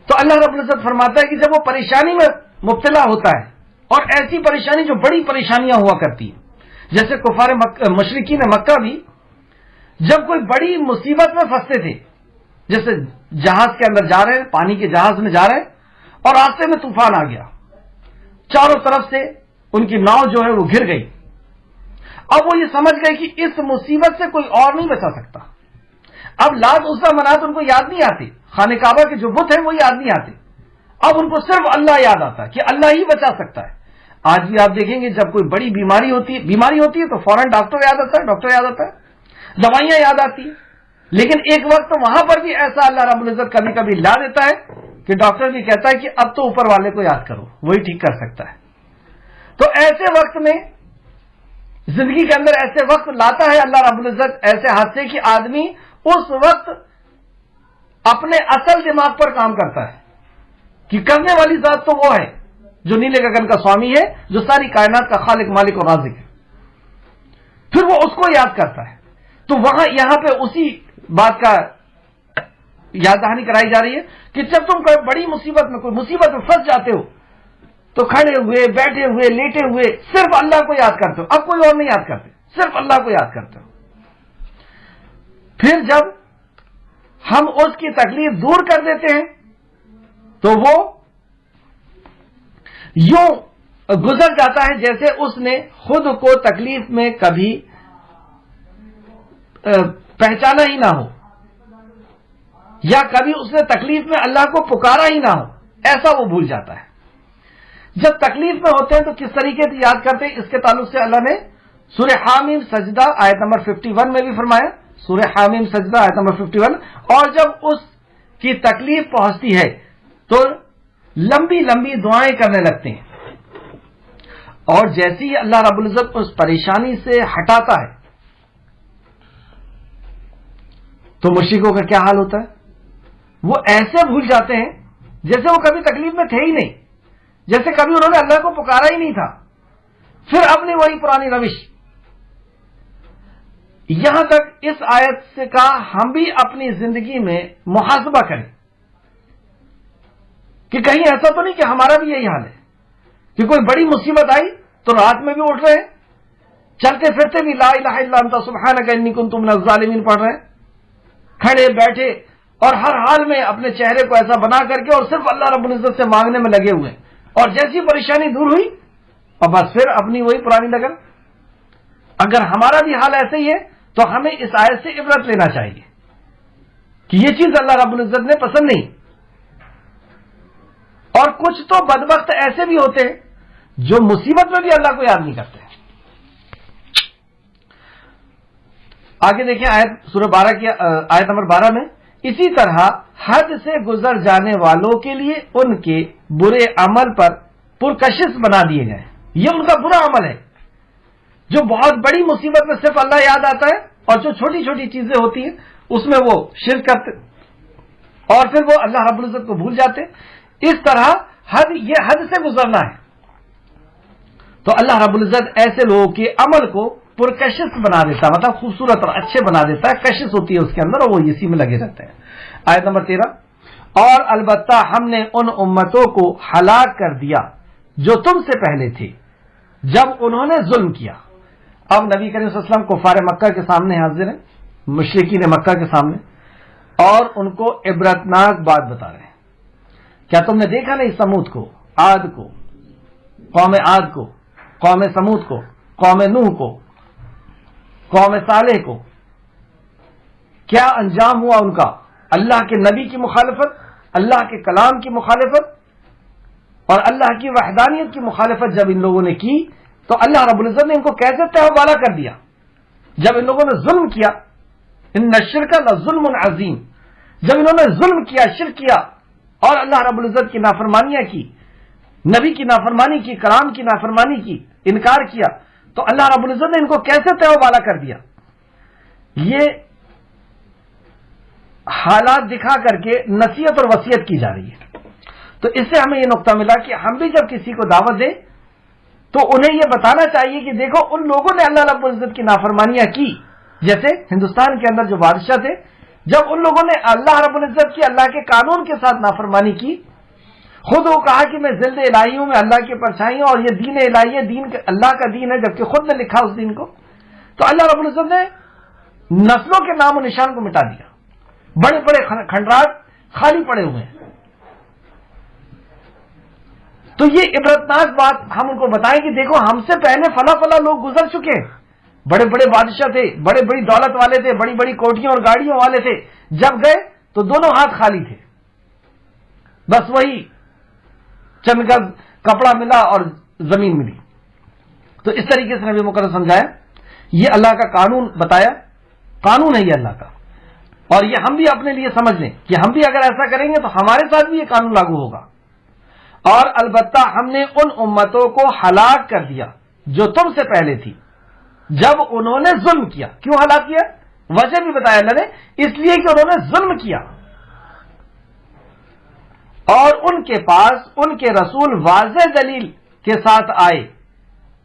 تو اللہ رب العزت فرماتا ہے کہ جب وہ پریشانی میں مبتلا ہوتا ہے، اور ایسی پریشانی جو بڑی پریشانیاں ہوا کرتی ہیں، جیسے کفار مشرکین مکہ بھی جب کوئی بڑی مصیبت میں پھنستے تھے، جیسے جہاز کے اندر جا رہے ہیں، پانی کے جہاز میں جا رہے ہیں اور راستے میں طوفان آ گیا، چاروں طرف سے ان کی ناؤ جو ہے وہ گر گئی۔ اب وہ یہ سمجھ گئے کہ اس مصیبت سے کوئی اور نہیں بچا سکتا۔ اب لات عزا منات ان کو یاد نہیں آتی، خانہ کعبہ کے جو بت ہیں وہ یاد نہیں آتے، اب ان کو صرف اللہ یاد آتا ہے کہ اللہ ہی بچا سکتا ہے۔ آج بھی آپ دیکھیں گے جب کوئی بڑی بیماری ہوتی ہے تو فوراً ڈاکٹر یاد آتا ہے، دوائیاں یاد آتی ہیں، لیکن ایک وقت وہاں پر بھی ایسا اللہ رب العزت کبھی کبھی لا دیتا ہے کہ ڈاکٹر بھی کہتا ہے کہ اب تو اوپر والے کو یاد کرو، وہی ٹھیک کر سکتا ہے۔ تو ایسے وقت میں زندگی کے اندر ایسے وقت لاتا ہے اللہ رب العزت ایسے حادثے کہ آدمی اس وقت اپنے اصل دماغ پر کام کرتا ہے کہ کرنے والی ذات تو وہ ہے جو نیلے گگن کا سوامی ہے، جو ساری کائنات کا خالق مالک اور رازق ہے، پھر وہ اس کو یاد کرتا ہے۔ تو وہاں یہاں پہ اسی بات کا یاد دہانی کرائی جا رہی ہے کہ جب تم کوئی بڑی مصیبت میں، کوئی مصیبت میں پھنس جاتے ہو تو کھڑے ہوئے، بیٹھے ہوئے، لیٹے ہوئے صرف اللہ کو یاد کرتے ہو، اب کوئی اور نہیں یاد کرتے، صرف اللہ کو یاد کرتے ہو۔ پھر جب ہم اس کی تکلیف دور کر دیتے ہیں تو وہ یوں گزر جاتا ہے جیسے اس نے خود کو تکلیف میں کبھی پہچانا ہی نہ ہو، یا کبھی اس نے تکلیف میں اللہ کو پکارا ہی نہ ہو، ایسا وہ بھول جاتا ہے۔ جب تکلیف میں ہوتے ہیں تو کس طریقے سے یاد کرتے ہیں، اس کے تعلق سے اللہ نے سورہ حامیم سجدہ آیت نمبر 51 میں بھی فرمایا، سورہ حامیم سجدہ آیت نمبر 51۔ اور جب اس کی تکلیف پہنچتی ہے تو لمبی لمبی دعائیں کرنے لگتے ہیں، اور جیسے ہی اللہ رب العزت اس پریشانی سے ہٹاتا ہے تو مشرکوں کا کیا حال ہوتا ہے، وہ ایسے بھول جاتے ہیں جیسے وہ کبھی تکلیف میں تھے ہی نہیں، جیسے کبھی انہوں نے اللہ کو پکارا ہی نہیں تھا، پھر اپنی وہی پرانی روش۔ یہاں تک اس آیت سے کہا ہم بھی اپنی زندگی میں محاسبہ کریں کہ کہیں ایسا تو نہیں کہ ہمارا بھی یہی حال ہے کہ کوئی بڑی مصیبت آئی تو رات میں بھی اٹھ رہے ہیں، چلتے پھرتے بھی لا الہ الا انت سبحانک انی کنت من الظالمین پڑھ رہے ہیں، کھڑے بیٹھے اور ہر حال میں اپنے چہرے کو ایسا بنا کر کے اور صرف اللہ رب العزت سے مانگنے میں لگے ہوئے ہیں، اور جیسی پریشانی دور ہوئی اور بس پھر اپنی وہی پرانی لگن۔ اگر ہمارا بھی حال ایسے ہی ہے تو ہمیں اس آیت سے عبرت لینا چاہیے کہ یہ چیز اللہ رب العزت نے پسند نہیں۔ اور کچھ تو بدبخت ایسے بھی ہوتے ہیں جو مصیبت میں بھی اللہ کو یاد نہیں کرتے۔ آگے دیکھیں آیت سورہ 12 کی آیت نمبر 12 میں، اسی طرح حد سے گزر جانے والوں کے لیے ان کے برے عمل پر پرکشش بنا دیے گئے۔ یہ ان کا برا عمل ہے جو بہت بڑی مصیبت میں صرف اللہ یاد آتا ہے، اور جو چھوٹی چھوٹی چیزیں ہوتی ہیں اس میں وہ شرک کرتے اور پھر وہ اللہ رب العزت کو بھول جاتے۔ اس طرح یہ حد سے گزرنا ہے، تو اللہ رب العزت ایسے لوگوں کے عمل کو پرکشش بنا دیتا، مطلب خوبصورت اور اچھے بنا دیتا ہے، کشش ہوتی ہے اس کے اندر اور وہ اسی میں لگے رہتے ہیں۔ آیت نمبر 13، اور البتہ ہم نے ان امتوں کو ہلاک کر دیا جو تم سے پہلے تھے جب انہوں نے ظلم کیا۔ اب نبی کریم صلی اللہ علیہ وسلم کفار مکہ کے سامنے حاضر ہیں، مشرکین مکہ کے سامنے، اور ان کو عبرتناک بات بتا رہے ہیں کیا تم نے دیکھا نہیں سمود کو، عاد کو، قوم عاد کو، قوم سمود کو، قوم نوح کو، قوم صالح کو، کیا انجام ہوا ان کا؟ اللہ کے نبی کی مخالفت، اللہ کے کلام کی مخالفت اور اللہ کی وحدانیت کی مخالفت جب ان لوگوں نے کی تو اللہ رب العزت نے ان کو کیسے تہہ بالا کر دیا؟ جب ان لوگوں نے ظلم کیا، ان الشرک لظلم عظیم، جب انہوں نے ظلم کیا، شرک کیا اور اللہ رب العزت کی نافرمانیاں کی، نبی کی نافرمانی کی، کلام کی نافرمانی کی، انکار کیا، تو اللہ رب العزت نے ان کو کیسے تہہ بالا کر دیا؟ یہ حالات دکھا کر کے نصیحت اور وصیت کی جا رہی ہے۔ تو اس سے ہمیں یہ نقطہ ملا کہ ہم بھی جب کسی کو دعوت دیں تو انہیں یہ بتانا چاہیے کہ دیکھو ان لوگوں نے اللہ رب العزت کی نافرمانیاں کی، جیسے ہندوستان کے اندر جو بادشاہ تھے، جب ان لوگوں نے اللہ رب العزت کی، اللہ کے قانون کے ساتھ نافرمانی کی، خود وہ کہا کہ میں ذل الہی ہوں، میں اللہ کی پرچھائی ہوں اور یہ دین الہی ہے، دین اللہ کا دین ہے، جبکہ خود نے لکھا اس دین کو، تو اللہ رب العزت نے نسلوں کے نام و نشان کو مٹا دیا، بڑے بڑے کھنڈرات خالی پڑے ہوئے ہیں۔ تو یہ عبرتناک بات ہم ان کو بتائیں کہ دیکھو ہم سے پہلے فلاں فلاں لوگ گزر چکے ہیں، بڑے بڑے بادشاہ تھے، بڑے بڑی دولت والے تھے، بڑی بڑی کوٹھیوں اور گاڑیوں والے تھے، جب گئے تو دونوں ہاتھ خالی تھے، بس وہی چند گز کپڑا ملا اور زمین ملی۔ تو اس طریقے سے نبی مکرم سمجھایا، یہ اللہ کا قانون بتایا، قانون ہے یہ اللہ کا، اور یہ ہم بھی اپنے لیے سمجھ لیں کہ ہم بھی اگر ایسا کریں گے تو ہمارے ساتھ بھی یہ قانون لاگو ہوگا۔ اور البتہ ہم نے ان امتوں کو ہلاک کر دیا جو تم سے پہلے تھی جب انہوں نے ظلم کیا۔ کیوں ہلاک کیا؟ وجہ بھی بتایا اللہ نے، اس لیے کہ انہوں نے ظلم کیا اور ان کے پاس ان کے رسول واضح دلیل کے ساتھ آئے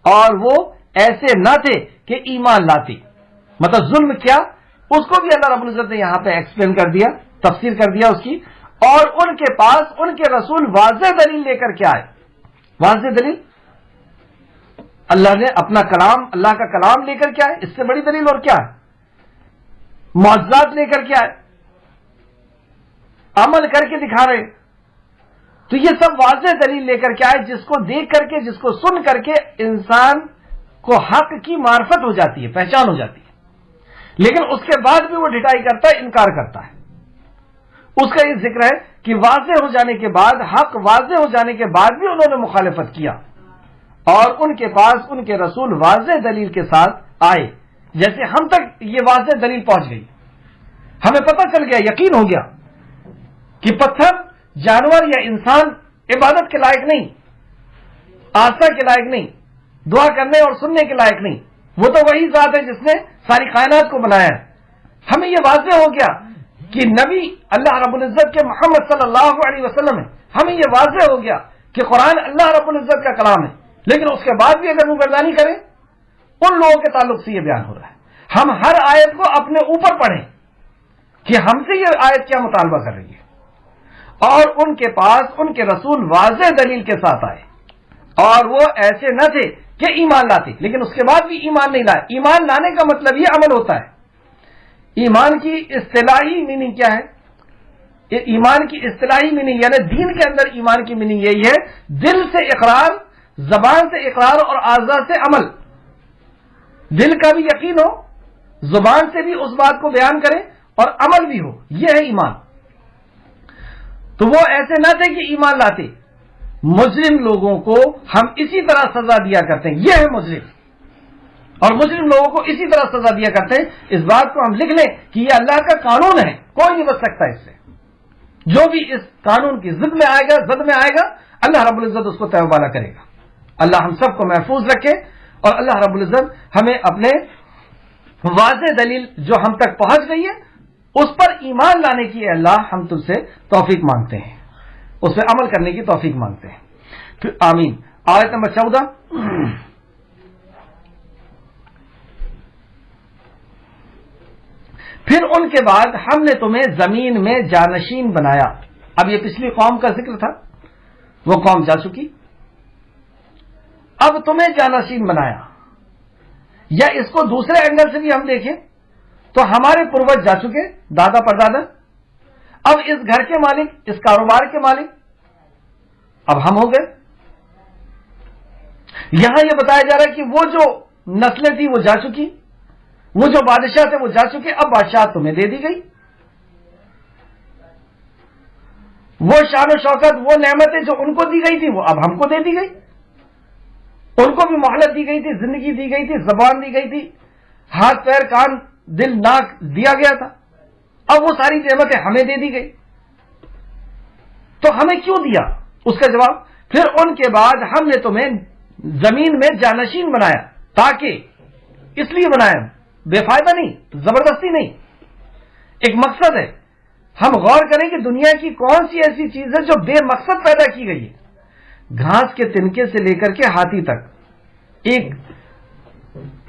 اور وہ ایسے نہ تھے کہ ایمان لاتے۔ مطلب ظلم کیا، اس کو بھی اللہ رب العزت نے یہاں پہ ایکسپلین کر دیا، تفسیر کر دیا اس کی، اور ان کے پاس ان کے رسول واضح دلیل لے کر کے آئے۔ واضح دلیل، اللہ نے اپنا کلام، اللہ کا کلام لے کر کے آئے، اس سے بڑی دلیل اور کیا ہے؟ معجزات لے کر کے آئے، عمل کر کے دکھا رہے، تو یہ سب واضح دلیل لے کر کے آئے جس کو دیکھ کر کے، جس کو سن کر کے انسان کو حق کی معرفت ہو جاتی ہے، پہچان ہو جاتی ہے، لیکن اس کے بعد بھی وہ ڈھٹائی کرتا ہے، انکار کرتا ہے۔ اس کا یہ ذکر ہے کہ واضح ہو جانے کے بعد، حق واضح ہو جانے کے بعد بھی انہوں نے مخالفت کیا اور ان کے پاس ان کے رسول واضح دلیل کے ساتھ آئے، جیسے ہم تک یہ واضح دلیل پہنچ گئی، ہمیں پتہ چل گیا، یقین ہو گیا کہ پتھر، جانور یا انسان عبادت کے لائق نہیں، آستھا کے لائق نہیں، دعا کرنے اور سننے کے لائق نہیں، وہ تو وہی ذات ہے جس نے ساری کائنات کو بنایا ہے۔ ہمیں یہ واضح ہو گیا کہ نبی اللہ رب العزت کے محمد صلی اللہ علیہ وسلم ہے، ہمیں یہ واضح ہو گیا کہ قرآن اللہ رب العزت کا کلام ہے، لیکن اس کے بعد بھی اگر منگردانی کریں، ان لوگوں کے تعلق سے یہ بیان ہو رہا ہے۔ ہم ہر آیت کو اپنے اوپر پڑھیں کہ ہم سے یہ آیت کیا مطالبہ کر رہی ہے، اور ان کے پاس ان کے رسول واضح دلیل کے ساتھ آئے اور وہ ایسے نہ تھے کہ ایمان لاتے، لیکن اس کے بعد بھی ایمان نہیں لائے۔ ایمان لانے کا مطلب یہ عمل ہوتا ہے۔ ایمان کی اصطلاحی میننگ کیا ہے؟ ایمان کی اصطلاحی میننگ یعنی دین کے اندر ایمان کی میننگ یہی ہے، دل سے اقرار، زبان سے اقرار اور اعضاء سے عمل۔ دل کا بھی یقین ہو، زبان سے بھی اس بات کو بیان کرے اور عمل بھی ہو، یہ ہے ایمان۔ تو وہ ایسے نہ تھے کہ ایمان لاتے۔ مجرم لوگوں کو ہم اسی طرح سزا دیا کرتے ہیں، یہ ہے مجرم، اور مجرم لوگوں کو اسی طرح سزا دیا کرتے ہیں۔ اس بات کو ہم لکھ لیں کہ یہ اللہ کا قانون ہے، کوئی نہیں بچ سکتا اس سے۔ جو بھی اس قانون کی زد میں آئے گا اللہ رب العزت اس کو تہہ بالا کرے گا۔ اللہ ہم سب کو محفوظ رکھے اور اللہ رب العزت ہمیں اپنے واضح دلیل جو ہم تک پہنچ گئی ہے اس پر ایمان لانے کی اللہ ہم تم سے توفیق مانگتے ہیں، اس پہ عمل کرنے کی توفیق مانگتے ہیں۔ پھر آمین۔ آیت نمبر 14، پھر ان کے بعد ہم نے تمہیں زمین میں جانشین بنایا۔ اب یہ پچھلی قوم کا ذکر تھا، وہ قوم جا چکی، اب تمہیں جانشین بنایا۔ یا اس کو دوسرے اینگل سے بھی ہم دیکھیں تو ہمارے پروج جا چکے، دادا پردادا، اب اس گھر کے مالک، اس کاروبار کے مالک،
اب ہم ہو گئے. یہاں یہ بتایا جا رہا ہے کہ وہ جو نسلیں تھی وہ جا چکی, وہ جو بادشاہ تھے وہ جا چکے, اب بادشاہ تمہیں دے دی گئی. وہ شان و شوکت, وہ نعمتیں جو ان کو دی گئی تھی وہ اب ہم کو دے دی گئی. ان کو بھی مہلت دی گئی تھی, زندگی دی گئی تھی, زبان دی گئی تھی, ہاتھ پیر کان دل ناک دیا گیا تھا, اب وہ ساری نعمتیں ہمیں دے دی گئی. تو ہمیں کیوں دیا؟ اس کا جواب, پھر ان کے بعد ہم نے تمہیں زمین میں جانشین بنایا, تاکہ اس لیے بنایا, بے فائدہ نہیں, زبردستی نہیں, ایک مقصد ہے. ہم غور کریں کہ دنیا کی کون سی ایسی چیز ہے جو بے مقصد پیدا کی گئی ہے. گھاس کے تنکے سے لے کر کے ہاتھی تک, ایک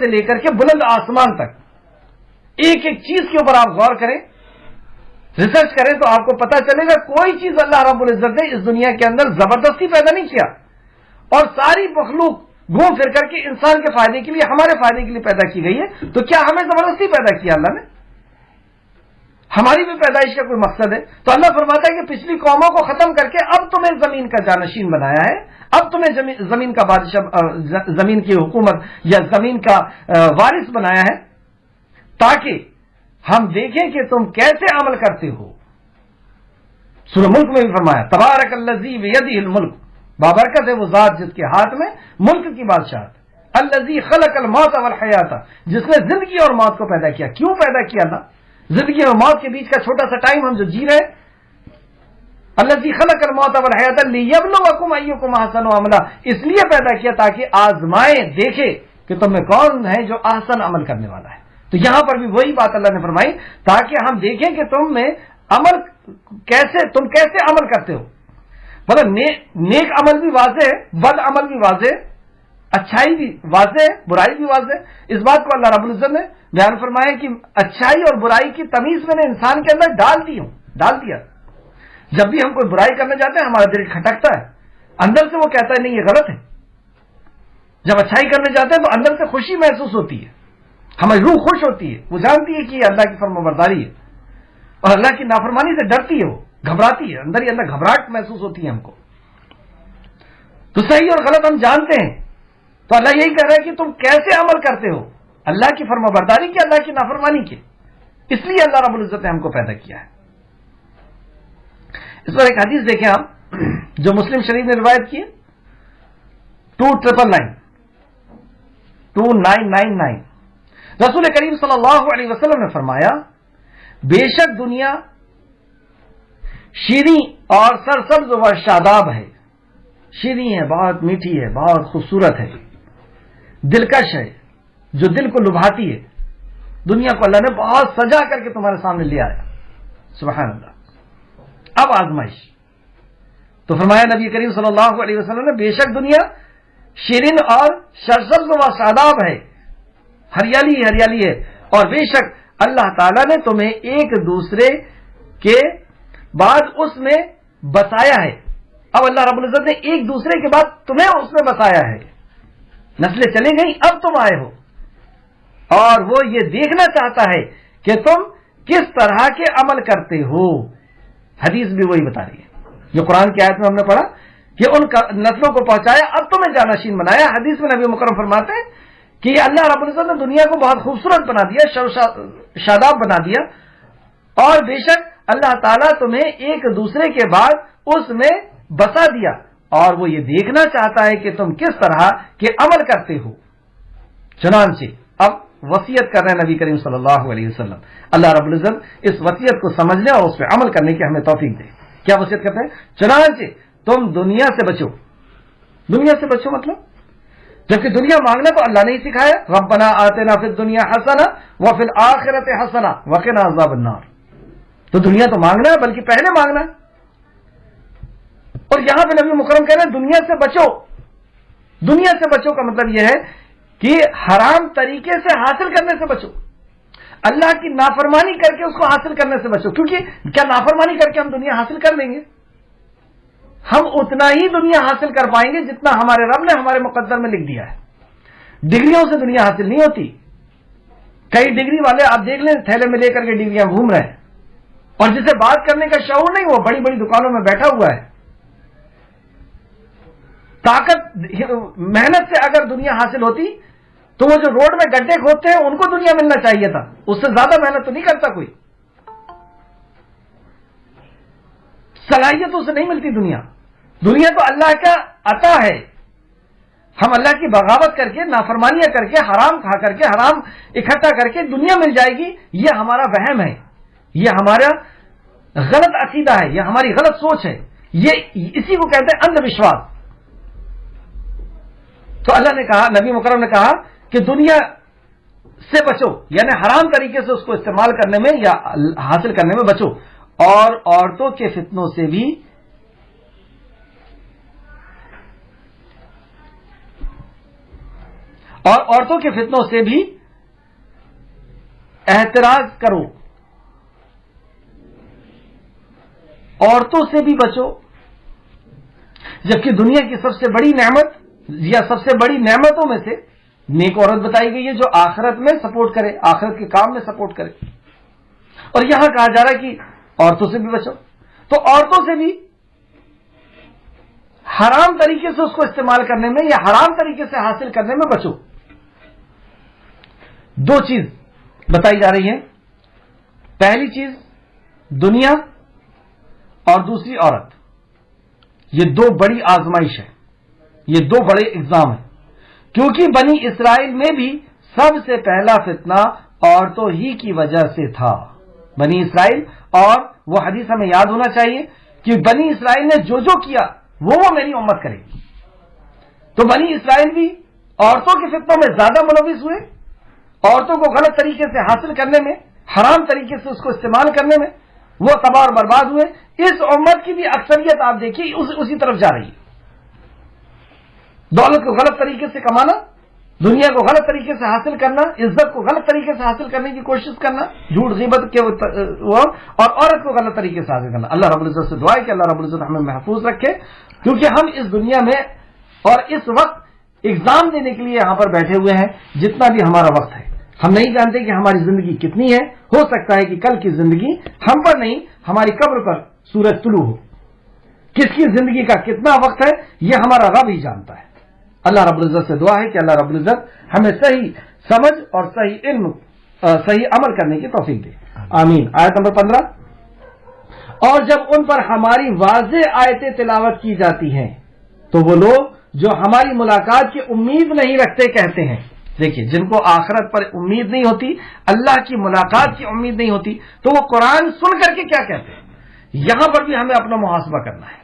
سے لے کر کے بلند آسمان تک, ایک ایک چیز کے اوپر آپ غور کریں, ریسرچ کریں تو آپ کو پتا چلے گا کوئی چیز اللہ رب العزت نے اس دنیا کے اندر زبردستی پیدا نہیں کیا, اور ساری مخلوق گھوم پھر کر کے انسان کے فائدے کے لیے, ہمارے فائدے کے لیے پیدا کی گئی ہے. تو کیا ہمیں زبردستی پیدا کیا اللہ نے؟ ہماری بھی پیدائش کا کوئی مقصد ہے. تو اللہ فرماتا ہے کہ پچھلی قوموں کو ختم کر کے اب تمہیں زمین کا جانشین بنایا ہے, اب تمہیں زمین کا بادشاہ, زمین کی حکومت یا زمین کا وارث بنایا ہے, تاکہ ہم دیکھیں کہ تم کیسے عمل کرتے ہو. سورہ ملک میں بھی فرمایا, تبارک الذی بیدہ الملک, بابرکت ہے وہ ذات جس کے ہاتھ میں ملک کی بادشاہت, الذی خلق الموت والحیات, جس نے زندگی اور موت کو پیدا کیا. کیوں پیدا کیا اللہ؟ زندگی اور موت کے بیچ کا چھوٹا سا ٹائم ہم جو جی رہے, الذی خلق الموت والحیات لیبلوکم ایکم احسن عملا, اس لیے پیدا کیا تاکہ آزمائے, دیکھے کہ تم میں کون ہے جو احسن عمل کرنے والا ہے. تو یہاں پر بھی وہی بات اللہ نے فرمائی, تاکہ ہم دیکھیں کہ تم میں عمل کیسے, تم کیسے عمل کرتے ہو. مطلب نیک عمل بھی واضح ہے, بد عمل بھی واضح ہے, اچھائی بھی واضح ہے, برائی بھی واضح ہے. اس بات کو اللہ رب العزت نے بیان فرمایا کہ اچھائی اور برائی کی تمیز میں نے انسان کے اندر ڈال دیا. جب بھی ہم کوئی برائی کرنے جاتے ہیں ہمارا دل کھٹکتا ہے, اندر سے وہ کہتا ہے نہیں یہ غلط ہے. جب اچھائی کرنے جاتے ہیں تو اندر سے خوشی محسوس ہوتی ہے, ہماری روح خوش ہوتی ہے, وہ جانتی ہے کہ یہ اللہ کی فرمانبرداری ہے, اور اللہ کی نافرمانی سے ڈرتی ہے, وہ گھبراتی ہے, اندر ہی اندر گھبراہٹ محسوس ہوتی ہے ہم کو. تو صحیح اور غلط ہم جانتے ہیں, تو اللہ یہی کہہ رہا ہے کہ تم کیسے عمل کرتے ہو, اللہ کی فرمانبرداری کی, اللہ کی نافرمانی کی. اس لیے اللہ رب العزت نے ہم کو پیدا کیا ہے. اس پر ایک حدیث دیکھیں آپ, جو مسلم شریف نے روایت کی ہے, 2999. رسول کریم صلی اللہ علیہ وسلم نے فرمایا, بے شک دنیا شیریں اور سرسبز و شاداب ہے. شیریں ہے, بہت میٹھی ہے, بہت خوبصورت ہے, دلکش ہے, جو دل کو لبھاتی ہے. دنیا کو اللہ نے بہت سجا کر کے تمہارے سامنے لے آیا. سبحان اللہ. اب آزمائش. تو فرمایا نبی کریم صلی اللہ علیہ وسلم نے, بے شک دنیا شیرین اور سرسبز و شاداب ہے, ہریالی ہریالی ہے, اور بے شک اللہ تعالیٰ نے تمہیں ایک دوسرے کے بعد اس میں بسایا ہے. اب اللہ رب العزت نے ایک دوسرے کے بعد تمہیں اس میں بسایا ہے. نسلیں چلی گئیں, اب تم آئے ہو, اور وہ یہ دیکھنا چاہتا ہے کہ تم کس طرح کے عمل کرتے ہو. حدیث بھی وہی بتا رہی ہے جو قرآن کی آیت میں ہم نے پڑھا کہ ان نسلوں کو پہنچایا, اب تمہیں جانشین بنایا. حدیث میں نبی مکرم فرماتے ہیں کہ اللہ رب العزت نے دنیا کو بہت خوبصورت بنا دیا, شاداب بنا دیا, اور بے شک اللہ تعالیٰ تمہیں ایک دوسرے کے بعد اس میں بسا دیا, اور وہ یہ دیکھنا چاہتا ہے کہ تم کس طرح کے عمل کرتے ہو. چنانچہ اب وصیت کر رہے ہیں نبی کریم صلی اللہ علیہ وسلم. اللہ رب العزت اس وصیت کو سمجھنے اور اس پہ عمل کرنے کی ہمیں توفیق دے. کیا وصیت کرتے ہیں؟ چنانچہ تم دنیا سے بچو. دنیا سے بچو مطلب, جبکہ دنیا مانگنا تو اللہ نے ہی سکھایا, ربنا آتنا فی الدنیا حسنہ وفی الآخرۃ حسنہ وقنا عذاب النار. تو دنیا تو مانگنا ہے, بلکہ پہلے مانگنا ہے. اور یہاں پہ نبی مکرم کہہ رہے ہیں دنیا سے بچو. دنیا سے بچو کا مطلب یہ ہے کہ حرام طریقے سے حاصل کرنے سے بچو, اللہ کی نافرمانی کر کے اس کو حاصل کرنے سے بچو. کیونکہ کیا نافرمانی کر کے ہم دنیا حاصل کر لیں گے؟ ہم اتنا ہی دنیا حاصل کر پائیں گے جتنا ہمارے رب نے ہمارے مقدر میں لکھ دیا ہے. ڈگریوں سے دنیا حاصل نہیں ہوتی. کئی ڈگری والے آپ دیکھ لیں تھیلے میں لے کر کے ڈگریاں گھوم رہے ہیں, اور جسے بات کرنے کا شعور نہیں, وہ بڑی بڑی دکانوں میں بیٹھا ہوا ہے, طاقت محنت سے اگر دنیا حاصل ہوتی تو وہ جو روڈ میں گڈھے کھودتے ہیں ان کو دنیا ملنا چاہیے تھا. اس سے زیادہ محنت تو نہیں کرتا کوئی. صلاحیتوں سے نہیں ملتی دنیا. دنیا تو اللہ کا عطا ہے. ہم اللہ کی بغاوت کر کے، نافرمانیاں کر کے، حرام کھا کر کے، حرام اکٹھا کر کے دنیا مل جائے گی، یہ ہمارا وہم ہے، یہ ہمارا غلط عقیدہ ہے، یہ ہماری غلط سوچ ہے. یہ اسی کو کہتے ہیں اندھ وشواس. تو اللہ نے کہا، نبی مکرم نے کہا کہ دنیا سے بچو، یعنی حرام طریقے سے اس کو استعمال کرنے میں یا حاصل کرنے میں بچو، اور عورتوں کے فتنوں سے بھی احتراز کرو، عورتوں سے بھی بچو. جبکہ دنیا کی سب سے بڑی نعمت یا سب سے بڑی نعمتوں میں سے نیک عورت بتائی گئی ہے جو آخرت میں سپورٹ کرے، آخرت کے کام میں سپورٹ کرے. اور یہاں کہا جا رہا ہے کہ عورتوں سے بھی بچو. تو عورتوں سے بھی حرام طریقے سے اس کو استعمال کرنے میں یا حرام طریقے سے حاصل کرنے میں بچو. دو چیز بتائی جا رہی ہے. پہلی چیز دنیا اور دوسری عورت. یہ دو بڑی آزمائش ہے، یہ دو بڑے اگزام ہیں. کیونکہ بنی اسرائیل میں بھی سب سے پہلا فتنہ عورتوں ہی کی وجہ سے تھا. بنی اسرائیل، اور وہ حدیث ہمیں یاد ہونا چاہیے کہ بنی اسرائیل نے جو کیا وہ میری امت کرے گی. تو بنی اسرائیل بھی عورتوں کے فتنوں میں زیادہ ملوث ہوئے، عورتوں کو غلط طریقے سے حاصل کرنے میں، حرام طریقے سے اس کو استعمال کرنے میں وہ تباہ اور برباد ہوئے. اس امت کی بھی اکثریت آپ دیکھیے اسی طرف جا رہی ہے. دولت کو غلط طریقے سے کمانا، دنیا کو غلط طریقے سے حاصل کرنا، عزت کو غلط طریقے سے حاصل کرنے کی کوشش کرنا، جھوٹ غیبت کے اور عورت کو غلط طریقے سے حاصل کرنا. اللہ رب العزت سے دعا ہے کہ اللہ رب العزت ہمیں محفوظ رکھے. کیونکہ ہم اس دنیا میں اور اس وقت ایگزام دینے کے لیے یہاں پر بیٹھے ہوئے ہیں. جتنا بھی ہمارا وقت ہے، ہم نہیں جانتے کہ ہماری زندگی کتنی ہے. ہو سکتا ہے کہ کل کی زندگی ہم پر نہیں، ہماری قبر پر سورج طلوع ہو. کس کی زندگی کا کتنا وقت ہے یہ ہمارا رب ہی جانتا ہے. اللہ رب العزت سے دعا ہے کہ اللہ رب العزت ہمیں صحیح سمجھ اور صحیح علم، صحیح عمل کرنے کی توفیق دے. آمین. آیت نمبر 15. اور جب ان پر ہماری واضح آیتیں تلاوت کی جاتی ہیں تو وہ لوگ جو ہماری ملاقات کی امید نہیں رکھتے کہتے ہیں. دیکھیے، جن کو آخرت پر امید نہیں ہوتی، اللہ کی ملاقات کی امید نہیں ہوتی، تو وہ قرآن سن کر کے کیا کہتے ہیں. یہاں پر بھی ہمیں اپنا محاسبہ کرنا ہے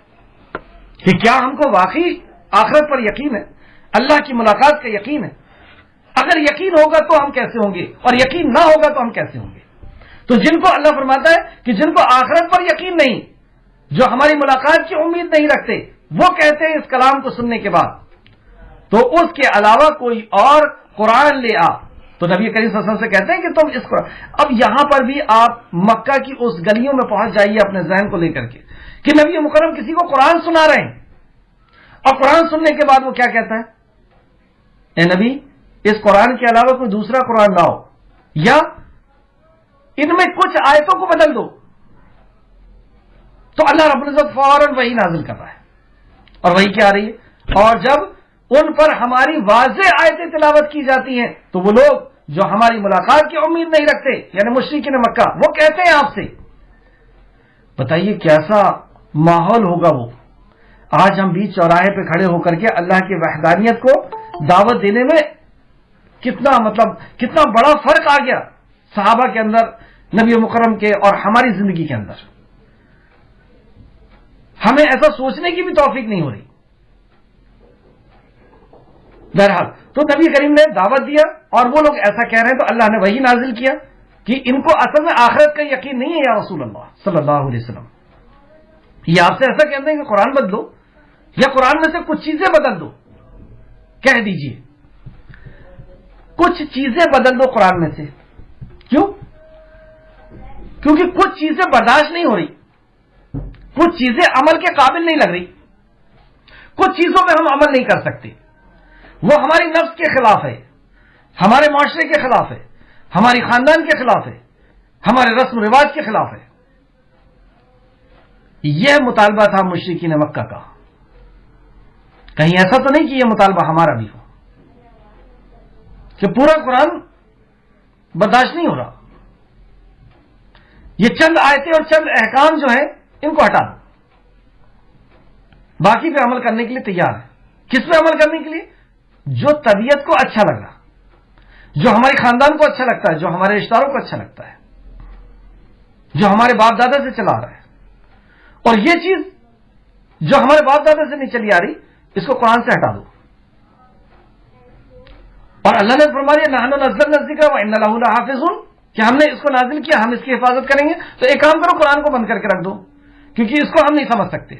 کہ کیا ہم کو واقعی آخرت پر یقین ہے، اللہ کی ملاقات کا یقین ہے. اگر یقین ہوگا تو ہم کیسے ہوں گے، اور یقین نہ ہوگا تو ہم کیسے ہوں گے. تو جن کو اللہ فرماتا ہے کہ جن کو آخرت پر یقین نہیں، جو ہماری ملاقات کی امید نہیں رکھتے، وہ کہتے ہیں اس کلام کو سننے کے بعد تو اس کے علاوہ کوئی اور قرآن لے آ. تو نبی کریم صلی اللہ علیہ وسلم سے کہتے ہیں کہ تم اس قرآن. اب یہاں پر بھی آپ مکہ کی اس گلیوں میں پہنچ جائیے اپنے ذہن کو لے کر کے کہ نبی مکرم کسی کو قرآن سنا رہے ہیں، اور قرآن سننے کے بعد وہ کیا کہتا ہے؟ اے نبی، اس قرآن کے علاوہ کوئی دوسرا قرآن لاؤ، یا ان میں کچھ آیتوں کو بدل دو. تو اللہ رب العزت فوراً وہی نازل کر رہا ہے. اور وہی کیا آ رہی ہے؟ اور جب ان پر ہماری واضح آیتیں تلاوت کی جاتی ہیں تو وہ لوگ جو ہماری ملاقات کی امید نہیں رکھتے، یعنی مشرکین مکہ، وہ کہتے ہیں آپ سے. بتائیے کیسا ماحول ہوگا وہ. آج ہم بیچ چوراہے پہ کھڑے ہو کر کے اللہ کی وحدانیت کو دعوت دینے میں کتنا بڑا فرق آ گیا صحابہ کے اندر، نبی مکرم کے اور ہماری زندگی کے اندر. ہمیں ایسا سوچنے کی بھی توفیق نہیں ہو رہی. بہرحال تو نبی کریم نے دعوت دیا اور وہ لوگ ایسا کہہ رہے ہیں تو اللہ نے وہی نازل کیا کہ ان کو اصل میں آخرت کا یقین نہیں ہے یا رسول اللہ صلی اللہ علیہ وسلم. یہ آپ سے ایسا کہتے ہیں کہ قرآن بدلو یا قرآن میں سے کچھ چیزیں بدل دو. کہہ دیجئے کچھ چیزیں بدل دو قرآن میں سے. کیوں؟ کیونکہ کچھ چیزیں برداشت نہیں ہو رہی، کچھ چیزیں عمل کے قابل نہیں لگ رہی، کچھ چیزوں میں ہم عمل نہیں کر سکتے. وہ ہماری نفس کے خلاف ہے، ہمارے معاشرے کے خلاف ہے، ہماری خاندان کے خلاف ہے، ہمارے رسم و رواج کے خلاف ہے. یہ مطالبہ تھا مشرکین مکہ کا کہیں ایسا تو نہیں کہ یہ مطالبہ ہمارا بھی ہو کہ پورا قرآن برداشت نہیں ہو رہا، یہ چند آیتیں اور چند احکام جو ہیں ان کو ہٹا دو، باقی پہ عمل کرنے کے لیے تیار ہے۔ کس پہ عمل کرنے کے لیے؟ جو طبیعت کو اچھا لگ رہا، جو ہمارے خاندان کو اچھا لگتا ہے، جو ہمارے رشتہ داروں کو اچھا لگتا ہے، جو ہمارے باپ دادا سے چلا رہا ہے۔ اور یہ چیز جو ہمارے باپ دادا سے نہیں چلی آ رہی، اس کو قرآن سے ہٹا دو۔ اور اللہ نے فرمایا نحن نزلنا الذکر وإنا لہ لحافظون، کہ ہم نے اس کو نازل کیا، ہم اس کی حفاظت کریں گے۔ تو ایک کام کرو، قرآن کو بند کر کے رکھ دو، کیونکہ اس کو ہم نہیں سمجھ سکتے،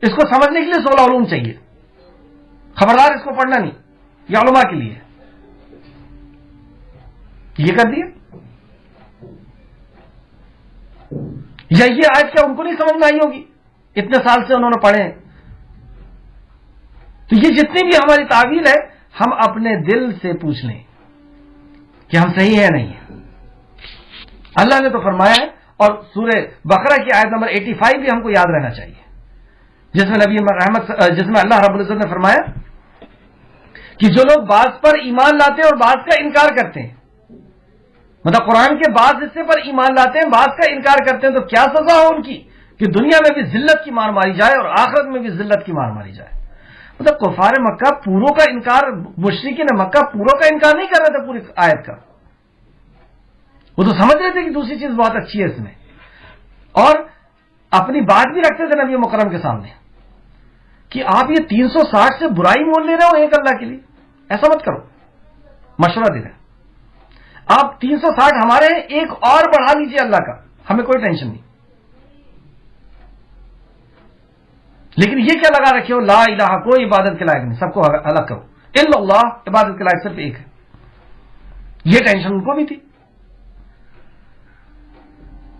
اس کو سمجھنے کے لیے 16 علوم چاہیے، خبردار اس کو پڑھنا نہیں، یہ علماء کے لیے۔ یہ کر دیا، یا یہ آیت کیا ان کو نہیں سمجھ میں آئی ہوگی؟ اتنے سال سے انہوں نے پڑھے ہیں۔ تو یہ جتنی بھی ہماری تعویل ہے، ہم اپنے دل سے پوچھ لیں کہ ہم صحیح ہے نہیں ہے۔ اللہ نے تو فرمایا ہے، اور سورہ بقرہ کی آیت نمبر 85 بھی ہم کو یاد رہنا چاہیے، جس میں نبی رحمت، جس میں اللہ رب العزت نے فرمایا کہ جو لوگ بعض پر ایمان لاتے ہیں اور بعض کا انکار کرتے ہیں، مطلب قرآن کے بعض حصے پر ایمان لاتے ہیں، بعض کا انکار کرتے ہیں، تو کیا سزا ہو ان کی کہ دنیا میں بھی ذلت کی مار ماری جائے اور آخرت میں بھی ذلت کی مار ماری جائے۔ مطلب کفار مکہ پوروں کا انکار، مشرکین مکہ پوروں کا انکار نہیں کر رہے تھے پوری آیت کا، وہ تو سمجھ رہے تھے کہ دوسری چیز بہت اچھی ہے اس میں، اور اپنی بات بھی رکھتے تھے نبی مکرم کے سامنے کہ آپ یہ 360 سے برائی مول لے رہے ہو ایک اللہ کے لیے، ایسا مت کرو، مشورہ دے رہے ہیں آپ 360 ہمارے ہیں، ایک اور بڑھا لیجئے اللہ کا، ہمیں کوئی ٹینشن نہیں۔ لیکن یہ کیا لگا رکھے ہو، لا الہ، کوئی عبادت کے لائق نہیں، سب کو الگ کرو، الا اللہ، عبادت کے لائق صرف ایک ہے، یہ ٹینشن ان کو بھی تھی۔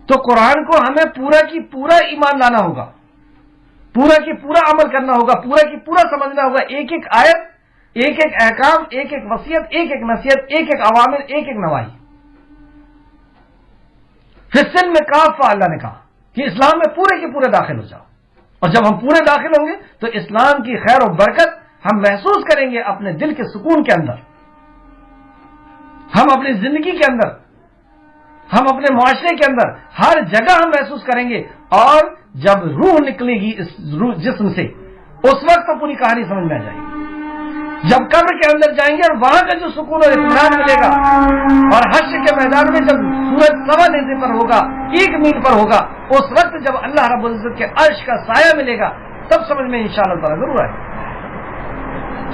تو قرآن کو ہمیں پورا کی پورا ایمان لانا ہوگا، پورا کی پورا عمل کرنا ہوگا، پورا کی پورا سمجھنا ہوگا، ایک ایک آیت، ایک ایک احکام، ایک ایک وصیت، ایک ایک نصیحت، ایک ایک اوامر، ایک ایک نواہی۔ پھر سن میں کافہ، اللہ نے کہا کہ اسلام میں پورے کے پورے داخل ہو جاؤ، اور جب ہم پورے داخل ہوں گے تو اسلام کی خیر و برکت ہم محسوس کریں گے اپنے دل کے سکون کے اندر، ہم اپنی زندگی کے اندر، ہم اپنے معاشرے کے اندر، ہر جگہ ہم محسوس کریں گے۔ اور جب روح نکلے گی اس جسم سے، اس وقت تو پوری کہانی سمجھ میں آ جائے گی۔ جب قبر کے اندر جائیں گے اور وہاں کا جو سکون اور اطمینان ملے گا، اور حشر کے میدان میں جب سورج 1.25 نیزے پر ہوگا، 1 میل پر ہوگا، اس وقت جب اللہ رب العزت کے عرش کا سایہ ملے گا، تب سمجھ میں انشاءاللہ تعالیٰ ضرور آئے گا،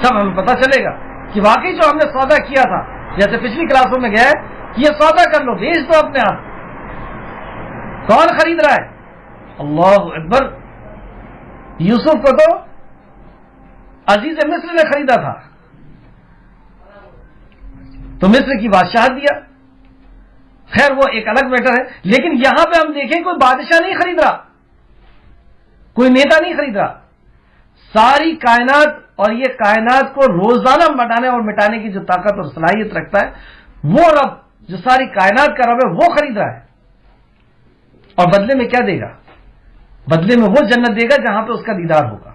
تب ہمیں پتہ چلے گا کہ واقعی جو ہم نے سودا کیا تھا، جیسے پچھلی کلاسوں میں گیا ہے کہ یہ سودا کر لو، بیچ دو اپنے ہاتھ، کون خرید رہا ہے؟ اللہ اکبر، یوسف کو تو عزیز مصر نے خریدا تھا، تو مصر کی بادشاہت دیا، خیر وہ ایک الگ میٹر ہے، لیکن یہاں پہ ہم دیکھیں کوئی بادشاہ نہیں خرید رہا، کوئی نیتا نہیں خرید رہا، ساری کائنات، اور یہ کائنات کو روزانہ بنانے اور مٹانے کی جو طاقت اور صلاحیت رکھتا ہے، وہ رب جو ساری کائنات کا رب ہے، وہ خرید رہا ہے، اور بدلے میں کیا دے گا؟ بدلے میں وہ جنت دے گا جہاں پہ اس کا دیدار ہوگا،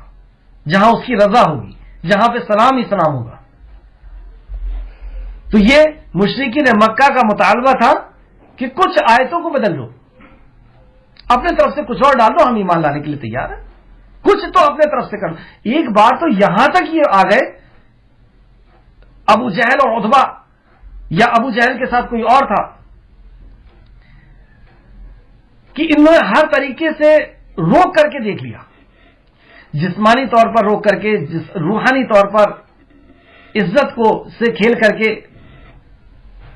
جہاں اس کی رضا ہوگی، جہاں پہ سلام ہی سلام ہوگا۔ تو یہ مشرکین مکہ کا مطالبہ تھا کہ کچھ آیتوں کو بدل دو، اپنے طرف سے کچھ اور ڈال دو، ہم ایمان لانے کے لیے تیار ہیں، کچھ تو اپنے طرف سے کر۔ ایک بار تو یہاں تک یہ آ گئے، ابو جہل اور عتبہ، یا ابو جہل کے ساتھ کوئی اور تھا، کہ انہوں نے ہر طریقے سے روک کر کے دیکھ لیا، جسمانی طور پر روک کر کے، روحانی طور پر عزت کو سے کھیل کر کے،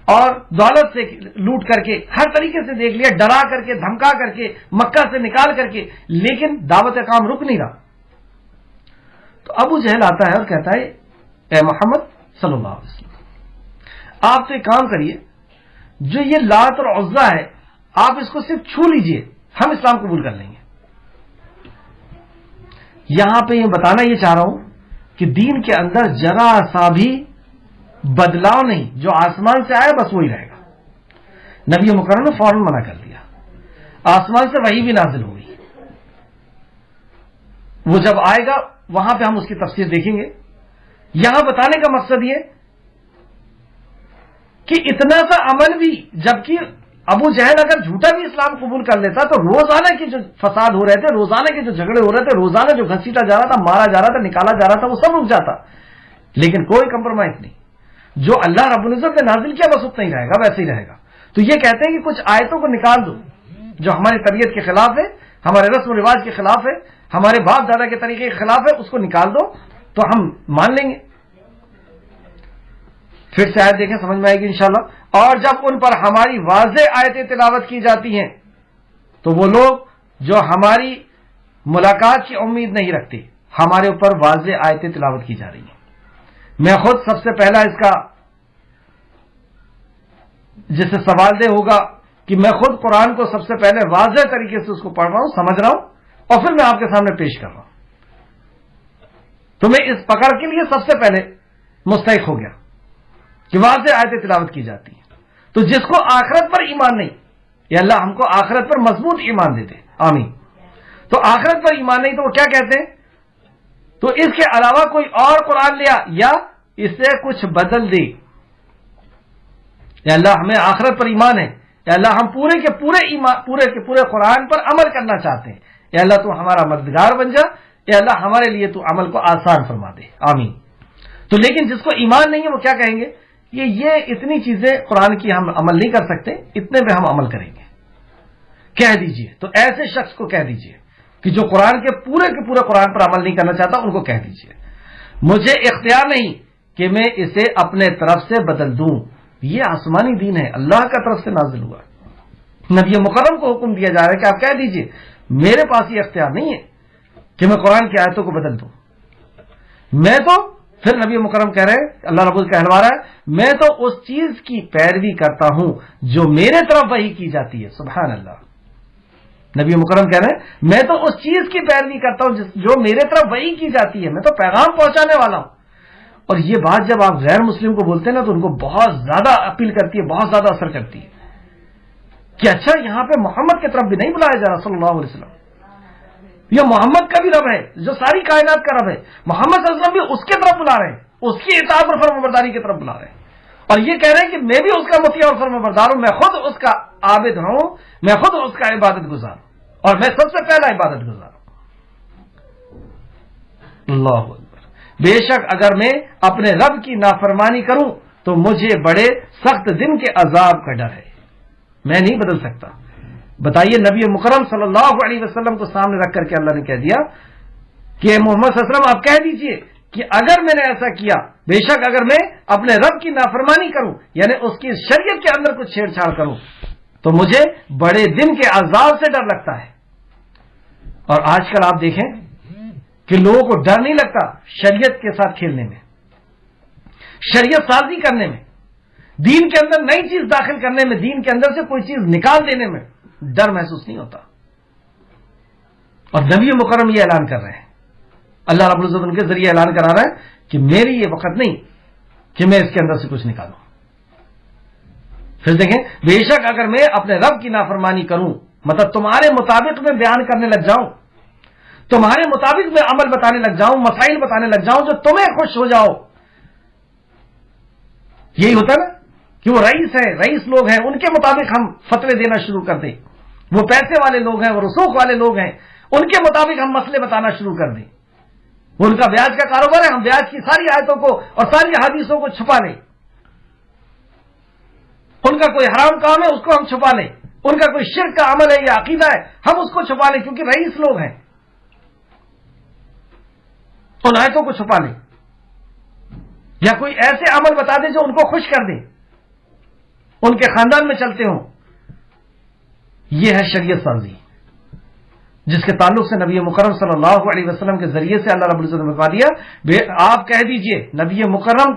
اور دولت سے لوٹ کر کے، ہر طریقے سے دیکھ لیا، ڈرا کر کے، دھمکا کر کے، مکہ سے نکال کر کے، لیکن دعوت کام رک نہیں رہا۔ تو ابو جہل آتا ہے اور کہتا ہے اے محمد صلی اللہ علیہ وسلم، آپ تو ایک کام کریے، جو یہ لات اور عزا ہے آپ اس کو صرف چھو لیجئے، ہم اسلام قبول کر لیں گے۔ یہاں پہ یہ بتانا یہ چاہ رہا ہوں کہ دین کے اندر ذرا سا بھی بدلاؤ نہیں، جو آسمان سے آئے بس وہی رہے گا۔ نبی مکرم نے فوراً منع کر دیا، آسمان سے وحی بھی نازل ہوئی، وہ جب آئے گا وہاں پہ ہم اس کی تفسیر دیکھیں گے. یہاں بتانے کا مقصد یہ کہ اتنا سا عمل بھی، جبکہ ابو جہل اگر جھوٹا بھی اسلام قبول کر لیتا تو روزانہ کے جو فساد ہو رہے تھے، روزانہ کے جو جھگڑے ہو رہے تھے، روزانہ جو گھسیٹا جا رہا تھا، مارا جا رہا تھا، نکالا جا رہا تھا، وہ سب رک جاتا. لیکن کوئی کمپرومائز نہیں. جو اللہ رب العزت نے نازل کیا بس اتنا ہی رہے گا، ویسے ہی رہے گا. تو یہ کہتے ہیں کہ کچھ آیتوں کو نکال دو جو ہماری طبیعت کے خلاف ہے، ہمارے رسم و رواج کے خلاف ہے، ہمارے باپ دادا کے طریقے کے خلاف ہے، اس کو نکال دو تو ہم مان لیں گے. پھر سے آیت دیکھیں، سمجھ میں آئے گی انشاءاللہ. اور جب ان پر ہماری واضح آیتیں تلاوت کی جاتی ہیں تو وہ لوگ جو ہماری ملاقات کی امید نہیں رکھتے، ہمارے اوپر واضح آیتیں تلاوت کی جا رہی ہیں. میں خود سب سے پہلا اس کا جس سے سوال دہ ہوگا کہ میں خود قرآن کو سب سے پہلے واضح طریقے سے اس کو پڑھ رہا ہوں، سمجھ رہا ہوں، اور پھر میں آپ کے سامنے پیش کر رہا ہوں. تو میں اس پکڑ کے لیے سب سے پہلے مستحق ہو گیا کہ واضح آیتیں تلاوت کی جاتی ہیں. تو جس کو آخرت پر ایمان نہیں، یا اللہ ہم کو آخرت پر مضبوط ایمان دے دے، آمین. تو آخرت پر ایمان نہیں تو وہ کیا کہتے ہیں؟ تو اس کے علاوہ کوئی اور قرآن لیا یا اس سے کچھ بدل دے. یا اللہ ہمیں آخرت پر ایمان ہے، یا اللہ ہم پورے کے پورے قرآن پر عمل کرنا چاہتے ہیں، یا اللہ تو ہمارا مددگار بن جا، یا اللہ ہمارے لیے تو عمل کو آسان فرما دے، آمین. تو لیکن جس کو ایمان نہیں ہے وہ کیا کہیں گے؟ یہ اتنی چیزیں قرآن کی ہم عمل نہیں کر سکتے، اتنے پہ ہم عمل کریں گے. کہہ دیجئے، تو ایسے شخص کو کہہ دیجئے کہ جو قرآن کے پورے قرآن پر عمل نہیں کرنا چاہتا، ان کو کہہ دیجئے مجھے اختیار نہیں کہ میں اسے اپنے طرف سے بدل دوں. یہ آسمانی دین ہے، اللہ کا طرف سے نازل ہوا. نبی مکرم کو حکم دیا جا رہا ہے کہ آپ کہہ دیجئے میرے پاس یہ اختیار نہیں ہے کہ میں قرآن کی آیتوں کو بدل دوں. میں تو پھر نبی مکرم کہہ رہے ہیں، اللہ رب العزت کہلوا رہا ہے، میں تو اس چیز کی پیروی کرتا ہوں جو میرے طرف وحی کی جاتی ہے. سبحان اللہ. نبی مکرم کہہ رہے ہیں میں تو اس چیز کی پیروی کرتا ہوں جو میرے طرف وحی کی جاتی ہے، میں تو پیغام پہنچانے والا ہوں. اور یہ بات جب آپ غیر مسلم کو بولتے ہیں نا تو ان کو بہت زیادہ اپیل کرتی ہے، بہت زیادہ اثر کرتی ہے کہ اچھا یہاں پہ محمد کی طرف بھی نہیں بلایا جا رہا صلی اللہ علیہ وسلم. یہ محمد کا بھی رب ہے جو ساری کائنات کا رب ہے، محمد صلی اللہ علیہ وسلم بھی اس کی طرف بلا رہے ہیں، اس کی اطاعت اور فرمانبرداری کی طرف بلا رہے ہیں. اور یہ کہہ رہے ہیں کہ میں بھی اس کا مطیع اور فرمانبردار ہوں، میں خود اس کا عابد ہوں، میں خود اس کا عبادت گزار ہوں، اور میں سب سے پہلا عبادت گزار ہوں. اللہ اکبر. بے شک اگر میں اپنے رب کی نافرمانی کروں تو مجھے بڑے سخت دن کے عذاب کا ڈر ہے، میں نہیں بدل سکتا. بتائیے نبی مکرم صلی اللہ علیہ وسلم کو سامنے رکھ کر کے اللہ نے کہہ دیا کہ محمد صلی اللہ علیہ وسلم آپ کہہ دیجئے کہ اگر میں نے ایسا کیا، بے شک اگر میں اپنے رب کی نافرمانی کروں، یعنی اس کی شریعت کے اندر کچھ چھیڑ چھاڑ کروں، تو مجھے بڑے دن کے عذاب سے ڈر لگتا ہے. اور آج کل آپ دیکھیں کہ لوگوں کو ڈر نہیں لگتا شریعت کے ساتھ کھیلنے میں، شریعت سازی کرنے میں، دین کے اندر نئی چیز داخل کرنے میں، دین کے اندر سے کوئی چیز نکال دینے میں ڈر محسوس نہیں ہوتا. اور نبی مکرم یہ اعلان کر رہے ہیں، اللہ رب العزت ان کے ذریعے اعلان کرا رہا ہے کہ میری یہ وقت نہیں کہ میں اس کے اندر سے کچھ نکالوں. پھر دیکھیں بے شک اگر میں اپنے رب کی نافرمانی کروں، مطلب تمہارے مطابق میں بیان کرنے لگ جاؤں، تمہارے مطابق میں عمل بتانے لگ جاؤں، مسائل بتانے لگ جاؤں جو تمہیں خوش ہو جاؤ. یہی ہوتا نا کہ وہ رئیس ہیں، رئیس لوگ ہیں، ان کے مطابق ہم فتوے دینا شروع کر دیں. وہ پیسے والے لوگ ہیں، وہ رسوخ والے لوگ ہیں، ان کے مطابق ہم مسئلے بتانا شروع کر دیں. وہ ان کا بیاج کا کاروبار ہے، ہم بیاج کی ساری آیتوں کو اور ساری حدیثوں کو چھپا لیں. ان کا کوئی حرام کام ہے اس کو ہم چھپا لیں، ان کا کوئی شرک کا عمل ہے یا عقیدہ ہے ہم اس کو چھپا لیں، کیونکہ رئیس لوگ ہیں. ان آیتوں کو چھپا لیں یا کوئی ایسے عمل بتا دیں جو ان کو خوش کر دیں، ان کے خاندان میں چلتے ہوں. یہ ہے شریعت سازی جس کے تعلق سے نبی مکرم صلی اللہ علیہ وسلم کے ذریعے سے اللہ رب العزت نے بتا دیا. آپ کہہ دیجئے نبی مکرم،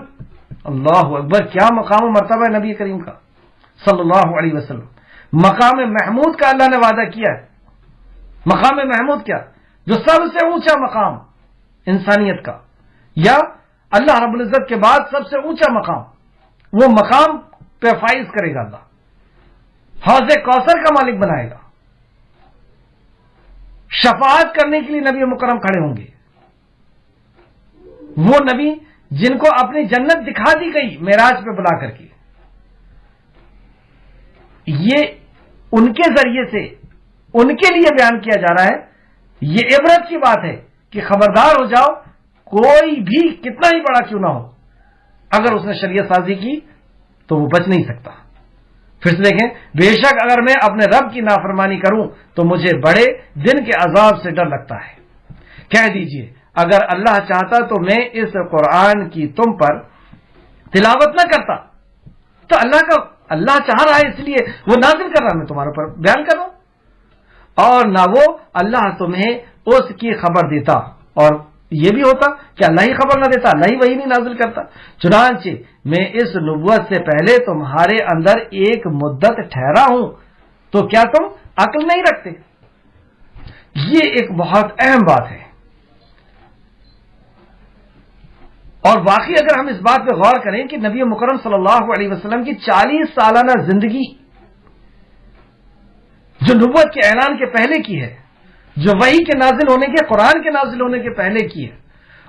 اللہ اکبر، کیا مقام و مرتبہ ہے نبی کریم کا صلی اللہ علیہ وسلم. مقام محمود کا اللہ نے وعدہ کیا ہے. مقام محمود کیا؟ جو سب سے اونچا مقام انسانیت کا، یا اللہ رب العزت کے بعد سب سے اونچا مقام، وہ مقام پہ فائز کرے گا اللہ، حوض کوثر کا مالک بنائے گا. شفاعت کرنے کے لیے نبی مکرم کھڑے ہوں گے. وہ نبی جن کو اپنی جنت دکھا دی گئی معراج پہ بلا کر کے، یہ ان کے ذریعے سے ان کے لیے بیان کیا جا رہا ہے. یہ عبرت کی بات ہے کہ خبردار ہو جاؤ، کوئی بھی کتنا ہی بڑا کیوں نہ ہو، اگر اس نے شریعت سازی کی تو وہ بچ نہیں سکتا. پھر سے دیکھیں، بے شک اگر میں اپنے رب کی نافرمانی کروں تو مجھے بڑے دن کے عذاب سے ڈر لگتا ہے. کہہ دیجئے اگر اللہ چاہتا تو میں اس قرآن کی تم پر تلاوت نہ کرتا. تو اللہ چاہ رہا ہے، اس لیے وہ نازل کر رہا ہے، میں تمہارے اوپر بیان کر رہا ہوں. اور نہ وہ اللہ تمہیں اس کی خبر دیتا، اور یہ بھی ہوتا کہ اللہ ہی خبر نہ دیتا، اللہ ہی وہی نہیں نازل کرتا. چنانچہ میں اس نبوت سے پہلے تمہارے اندر ایک مدت ٹھہرا ہوں، تو کیا تم عقل نہیں رکھتے؟ یہ ایک بہت اہم بات ہے. اور واقعی اگر ہم اس بات پہ غور کریں کہ نبی مکرم صلی اللہ علیہ وسلم کی 40 سالانہ زندگی جو نبوت کے اعلان کے پہلے کی ہے، جو وحی کے نازل ہونے کے، قرآن کے نازل ہونے کے پہلے کی ہے،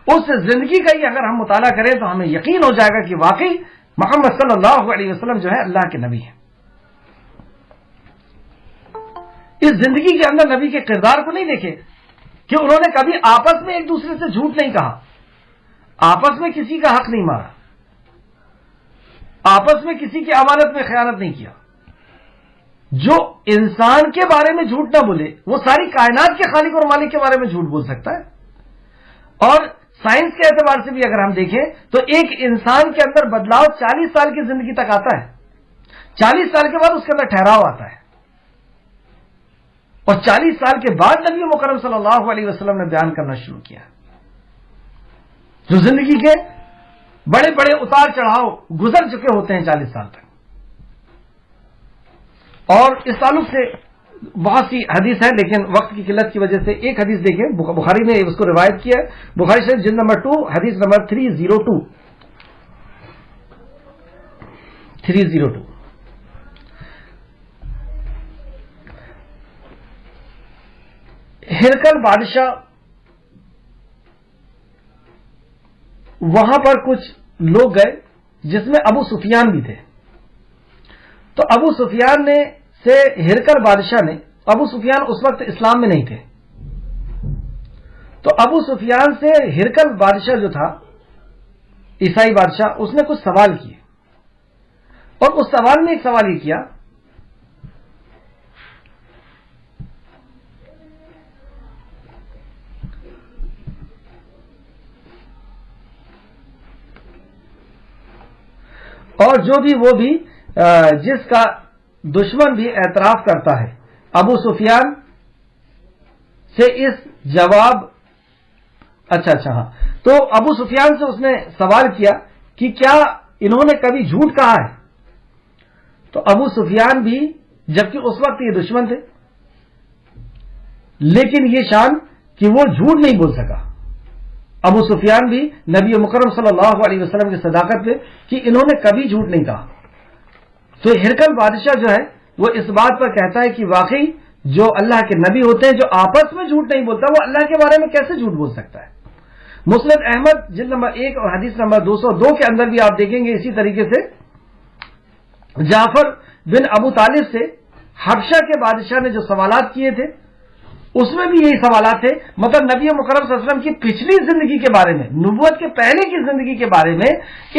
اس زندگی کا ہی اگر ہم مطالعہ کریں تو ہمیں یقین ہو جائے گا کہ واقعی محمد صلی اللہ علیہ وسلم جو ہے اللہ کے نبی ہیں. اس زندگی کے اندر نبی کے کردار کو نہیں دیکھے کہ انہوں نے کبھی آپس میں ایک دوسرے سے جھوٹ نہیں کہا، آپس میں کسی کا حق نہیں مارا، آپس میں کسی کی امانت میں خیانت نہیں کیا. جو انسان کے بارے میں جھوٹ نہ بولے وہ ساری کائنات کے خالق اور مالک کے بارے میں جھوٹ بول سکتا ہے. اور سائنس کے اعتبار سے بھی اگر ہم دیکھیں تو ایک انسان کے اندر بدلاؤ 40 سال کی زندگی تک آتا ہے، 40 سال کے بعد اس کے اندر ٹھہراؤ آتا ہے. اور 40 سال کے بعد نبی مکرم صلی اللہ علیہ وسلم نے بیان کرنا شروع کیا. جو زندگی کے بڑے بڑے اتار چڑھاؤ گزر چکے ہوتے ہیں 40 سال تک. اور اس تعلق سے بہت سی حدیث ہے، لیکن وقت کی قلت کی وجہ سے ایک حدیث دیکھیں، بخاری نے اس کو روایت کیا ہے، بخاری شریف جلد نمبر 2 حدیث نمبر 302. ہرقل بادشاہ وہاں پر کچھ لوگ گئے جس میں ابو سفیان بھی تھے. تو ابو سفیان نے سے ہرقل بادشاہ نے، ابو سفیان اس وقت اسلام میں نہیں تھے، تو ابو سفیان سے ہرقل بادشاہ جو تھا عیسائی بادشاہ، اس نے کچھ سوال کیے. اور اس سوال میں ایک سوال یہ کیا اور جو بھی وہ بھی جس کا دشمن بھی اعتراف کرتا ہے، ابو سفیان سے اس جواب اچھا ہاں، تو ابو سفیان سے اس نے سوال کیا کہ کیا انہوں نے کبھی جھوٹ کہا ہے؟ تو ابو سفیان بھی، جبکہ اس وقت یہ دشمن تھے، لیکن یہ شان کہ وہ جھوٹ نہیں بول سکا. ابو سفیان بھی نبی مکرم صلی اللہ علیہ وسلم کی صداقت پہ کہ انہوں نے کبھی جھوٹ نہیں کہا. تو ہرقل بادشاہ جو ہے وہ اس بات پر کہتا ہے کہ واقعی جو اللہ کے نبی ہوتے ہیں جو آپس میں جھوٹ نہیں بولتا، وہ اللہ کے بارے میں کیسے جھوٹ بول سکتا ہے. مسند احمد جلد نمبر 1 اور حدیث نمبر 202 کے اندر بھی آپ دیکھیں گے اسی طریقے سے جعفر بن ابو طالب سے حبشہ کے بادشاہ نے جو سوالات کیے تھے اس میں بھی یہی سوالات تھے. مطلب نبی مکرم صلی اللہ علیہ وسلم کی پچھلی زندگی کے بارے میں، نبوت کے پہلے کی زندگی کے بارے میں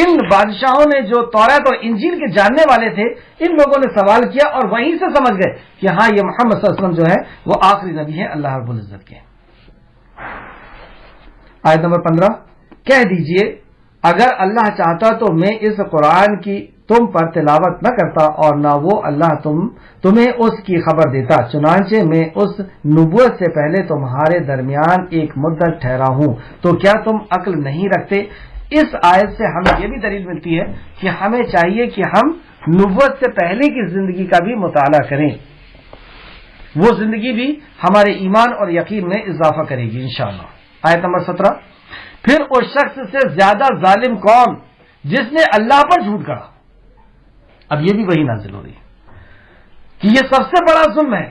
ان بادشاہوں نے جو توریت اور انجیل کے جاننے والے تھے، ان لوگوں نے سوال کیا اور وہیں سے سمجھ گئے کہ ہاں یہ محمد صلی اللہ علیہ وسلم جو ہے وہ آخری نبی ہے اللہ رب العزت کے. آیت نمبر 15، کہہ دیجئے اگر اللہ چاہتا تو میں اس قرآن کی تم پر تلاوت نہ کرتا اور نہ وہ اللہ تمہیں اس کی خبر دیتا. چنانچہ میں اس نبوت سے پہلے تمہارے درمیان ایک مدت ٹھہرا ہوں، تو کیا تم عقل نہیں رکھتے؟ اس آیت سے ہمیں یہ بھی دلیل ملتی ہے کہ ہمیں چاہیے کہ ہم نبوت سے پہلے کی زندگی کا بھی مطالعہ کریں. وہ زندگی بھی ہمارے ایمان اور یقین میں اضافہ کرے گی انشاءاللہ. آیت نمبر 17، پھر اس شخص سے زیادہ ظالم کون جس نے اللہ پر جھوٹ کہا. اب یہ بھی وہی نازل ہو رہی ہے کہ یہ سب سے بڑا ظلم ہے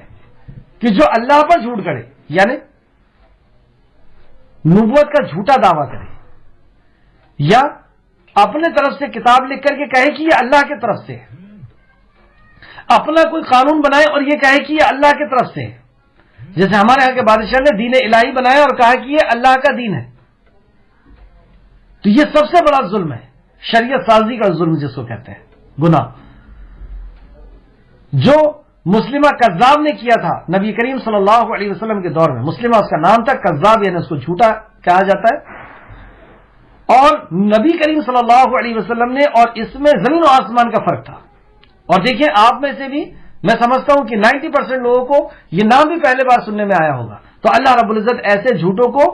کہ جو اللہ پر جھوٹ کرے، یعنی نبوت کا جھوٹا دعویٰ کرے. یا اپنے طرف سے کتاب لکھ کر کے کہے کہ یہ اللہ کی طرف سے ہے، اپنا کوئی قانون بنائے اور یہ کہے کہ یہ اللہ کی طرف سے ہے، جیسے ہمارے یہاں کے بادشاہ نے دین الہی بنایا اور کہا کہ یہ اللہ کا دین ہے، تو یہ سب سے بڑا ظلم ہے، شریعت سازی کا ظلم جس کو کہتے ہیں، گناہ، جو مسلمہ کذاب نے کیا تھا نبی کریم صلی اللہ علیہ وسلم کے دور میں۔ مسلمہ اس کا نام تھا، کذاب یعنی اس کو جھوٹا کہا جاتا ہے، اور نبی کریم صلی اللہ علیہ وسلم نے، اور اس میں زمین و آسمان کا فرق تھا۔ اور دیکھیں آپ میں سے بھی میں سمجھتا ہوں کہ 90% لوگوں کو یہ نام بھی پہلے بار سننے میں آیا ہوگا۔ تو اللہ رب العزت ایسے جھوٹوں کو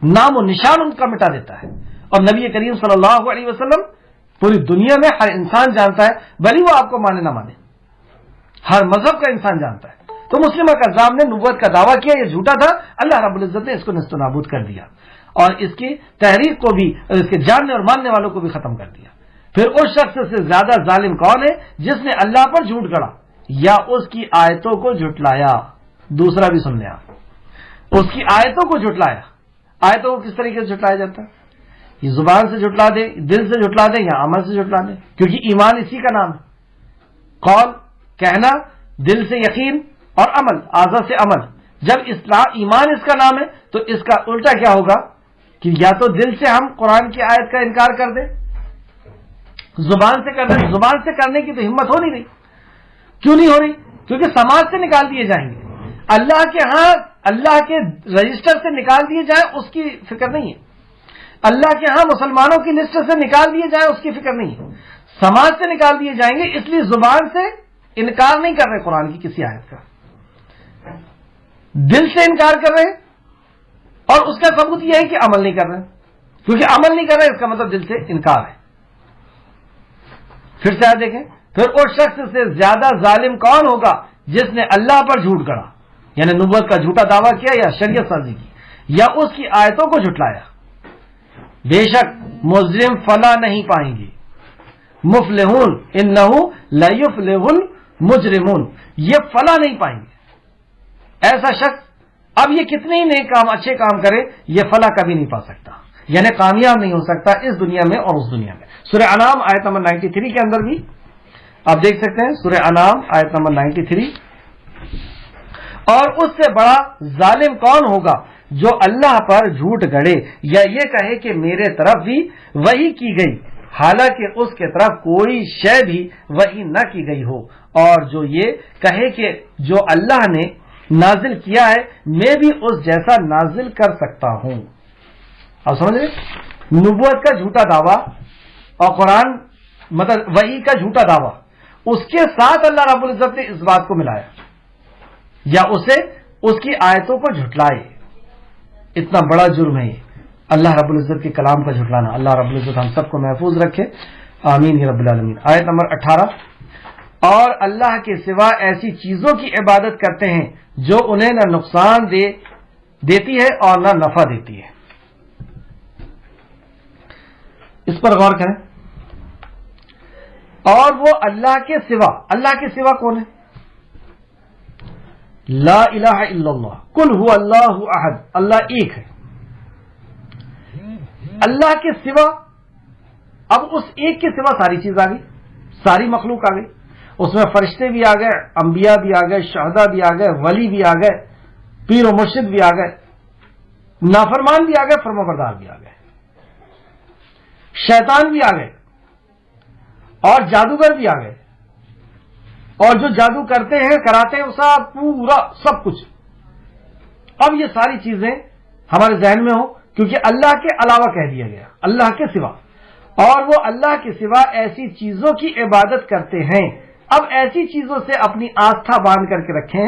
نام و نشان ان کا مٹا دیتا ہے، اور نبی کریم صلی اللہ علیہ وسلم پوری دنیا میں ہر انسان جانتا ہے، بھلی وہ آپ کو مانے نہ مانے، ہر مذہب کا انسان جانتا ہے۔ تو مسلمہ کذاب نے نبوت کا دعویٰ کیا، یہ جھوٹا تھا، اللہ رب العزت نے اس کو نیست و نابود کر دیا، اور اس کی تحریک کو بھی، اس کے جاننے اور ماننے والوں کو بھی ختم کر دیا۔ پھر اس شخص سے زیادہ ظالم کون ہے؟ جس نے اللہ پر جھوٹ گڑا یا اس کی آیتوں کو جھٹلایا۔ دوسرا بھی سن لیں آپ، اس کی آیتوں کو جھٹلایا۔ آیتوں کو کس طریقے سے جھٹلایا جاتا ہے؟ یہ زبان سے جھٹلا دے، دل سے جھٹلا دے، یا عمل سے جھٹلا دے، کیونکہ ایمان اسی کا نام ہے، قول کہنا، دل سے یقین، اور عمل اعضاء سے عمل۔ جب ایمان اس کا نام ہے تو اس کا الٹا کیا ہوگا کہ یا تو دل سے ہم قرآن کی آیت کا انکار کر دیں، زبان سے کر دیں۔ زبان سے کرنے کی تو ہمت ہو نہیں رہی۔ کیوں نہیں ہو رہی؟ کیونکہ سماج سے نکال دیے جائیں گے، اللہ کے ہاں اللہ کے رجسٹر سے نکال دیے جائیں اس کی فکر نہیں ہے، اللہ کے ہاں مسلمانوں کی لسٹ سے نکال دیے جائیں اس کی فکر نہیں ہے، سماج سے نکال دیے جائیں گے، اس لیے زبان سے انکار نہیں کر رہے قرآن کی کسی آیت کا، دل سے انکار کر رہے ہیں، اور اس کا ثبوت یہ ہے کہ عمل نہیں کر رہے، کیونکہ عمل نہیں کر رہے اس کا مطلب دل سے انکار ہے۔ پھر سے دیکھیں، پھر اس شخص سے زیادہ ظالم کون ہوگا جس نے اللہ پر جھوٹ گڑا، یعنی نبوت کا جھوٹا دعویٰ کیا یا شریعت سازی کی یا اس کی آیتوں کو جھٹلایا۔ بے شک مجرم فلاح نہیں پائیں گے، مفلحون انہ لیفلح المجرمون، یہ فلاح نہیں پائیں گے۔ ایسا شخص اب یہ کتنے ہی نیک کام، اچھے کام کرے، یہ فلاح کبھی نہیں پا سکتا، یعنی کامیاب نہیں ہو سکتا اس دنیا میں اور اس دنیا میں۔ سورہ انعام آیت نمبر 93 کے اندر بھی آپ دیکھ سکتے ہیں، سورہ انعام آیت نمبر 93، اور اس سے بڑا ظالم کون ہوگا جو اللہ پر جھوٹ گڑے یا یہ کہے کہ میرے طرف بھی وحی کی گئی حالانکہ اس کے طرف کوئی شے بھی وحی نہ کی گئی ہو، اور جو یہ کہے کہ جو اللہ نے نازل کیا ہے میں بھی اس جیسا نازل کر سکتا ہوں۔ آپ سمجھ رہے؟ نبوت کا جھوٹا دعویٰ اور قرآن مطلب وحی کا جھوٹا دعویٰ، اس کے ساتھ اللہ رب العزت نے اس بات کو ملایا یا اسے اس کی آیتوں کو جھٹلائے۔ اتنا بڑا جرم ہے یہ، اللہ رب العزت کے کلام کا جھٹلانا۔ اللہ رب العزت ہم سب کو محفوظ رکھے، آمین یا رب العالمین۔ آیت نمبر 18، اور اللہ کے سوا ایسی چیزوں کی عبادت کرتے ہیں جو انہیں نہ نقصان دیتی ہے اور نہ نفع دیتی ہے۔ اس پر غور کریں۔ اور وہ اللہ کے سوا کون ہے؟ لا الہ الا اللہ، قل هو اللہ احد، اللہ ایک ہے۔ اللہ کے سوا، اب اس ایک کے سوا ساری چیز آ گئی، ساری مخلوق آ گئی، اس میں فرشتے بھی آ گئے، انبیاء بھی آ گئے، شہداء بھی آ گئے، ولی بھی آ گئے، پیر و مرشد بھی آ گئے، نافرمان بھی آ گئے، فرمانبردار بھی آ گئے، شیطان بھی آ گئے، اور جادوگر بھی آ گئے، اور جو جادو کرتے ہیں کراتے ہیں سب پورا سب کچھ۔ اب یہ ساری چیزیں ہمارے ذہن میں ہو کیونکہ اللہ کے علاوہ کہہ دیا گیا، اللہ کے سوا، اور وہ اللہ کے سوا ایسی چیزوں کی عبادت کرتے ہیں۔ اب ایسی چیزوں سے اپنی آستھا باندھ کر کے رکھیں،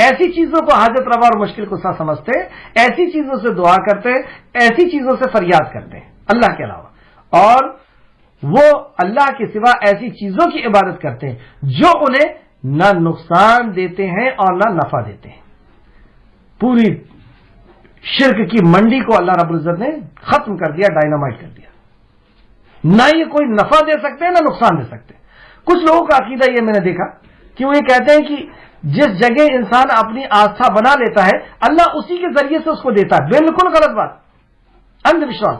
ایسی چیزوں کو حاجت روا اور مشکل کشا سمجھتے ہیں، ایسی چیزوں سے دعا کرتے ہیں، ایسی چیزوں سے فریاد کرتے ہیں اللہ کے علاوہ، اور وہ اللہ کے سوا ایسی چیزوں کی عبادت کرتے ہیں جو انہیں نہ نقصان دیتے ہیں اور نہ نفع دیتے ہیں۔ پوری شرک کی منڈی کو اللہ رب العزت نے ختم کر دیا، ڈائنامائٹ کر دیا، نہ یہ کوئی نفع دے سکتے ہیں نہ نقصان دے سکتے ہیں۔ کچھ لوگوں کا عقیدہ یہ میں نے دیکھا کہ وہ یہ کہتے ہیں کہ جس جگہ انسان اپنی آستھا بنا لیتا ہے اللہ اسی کے ذریعے سے اس کو دیتا ہے۔ بالکل غلط بات، اندھ وشواس۔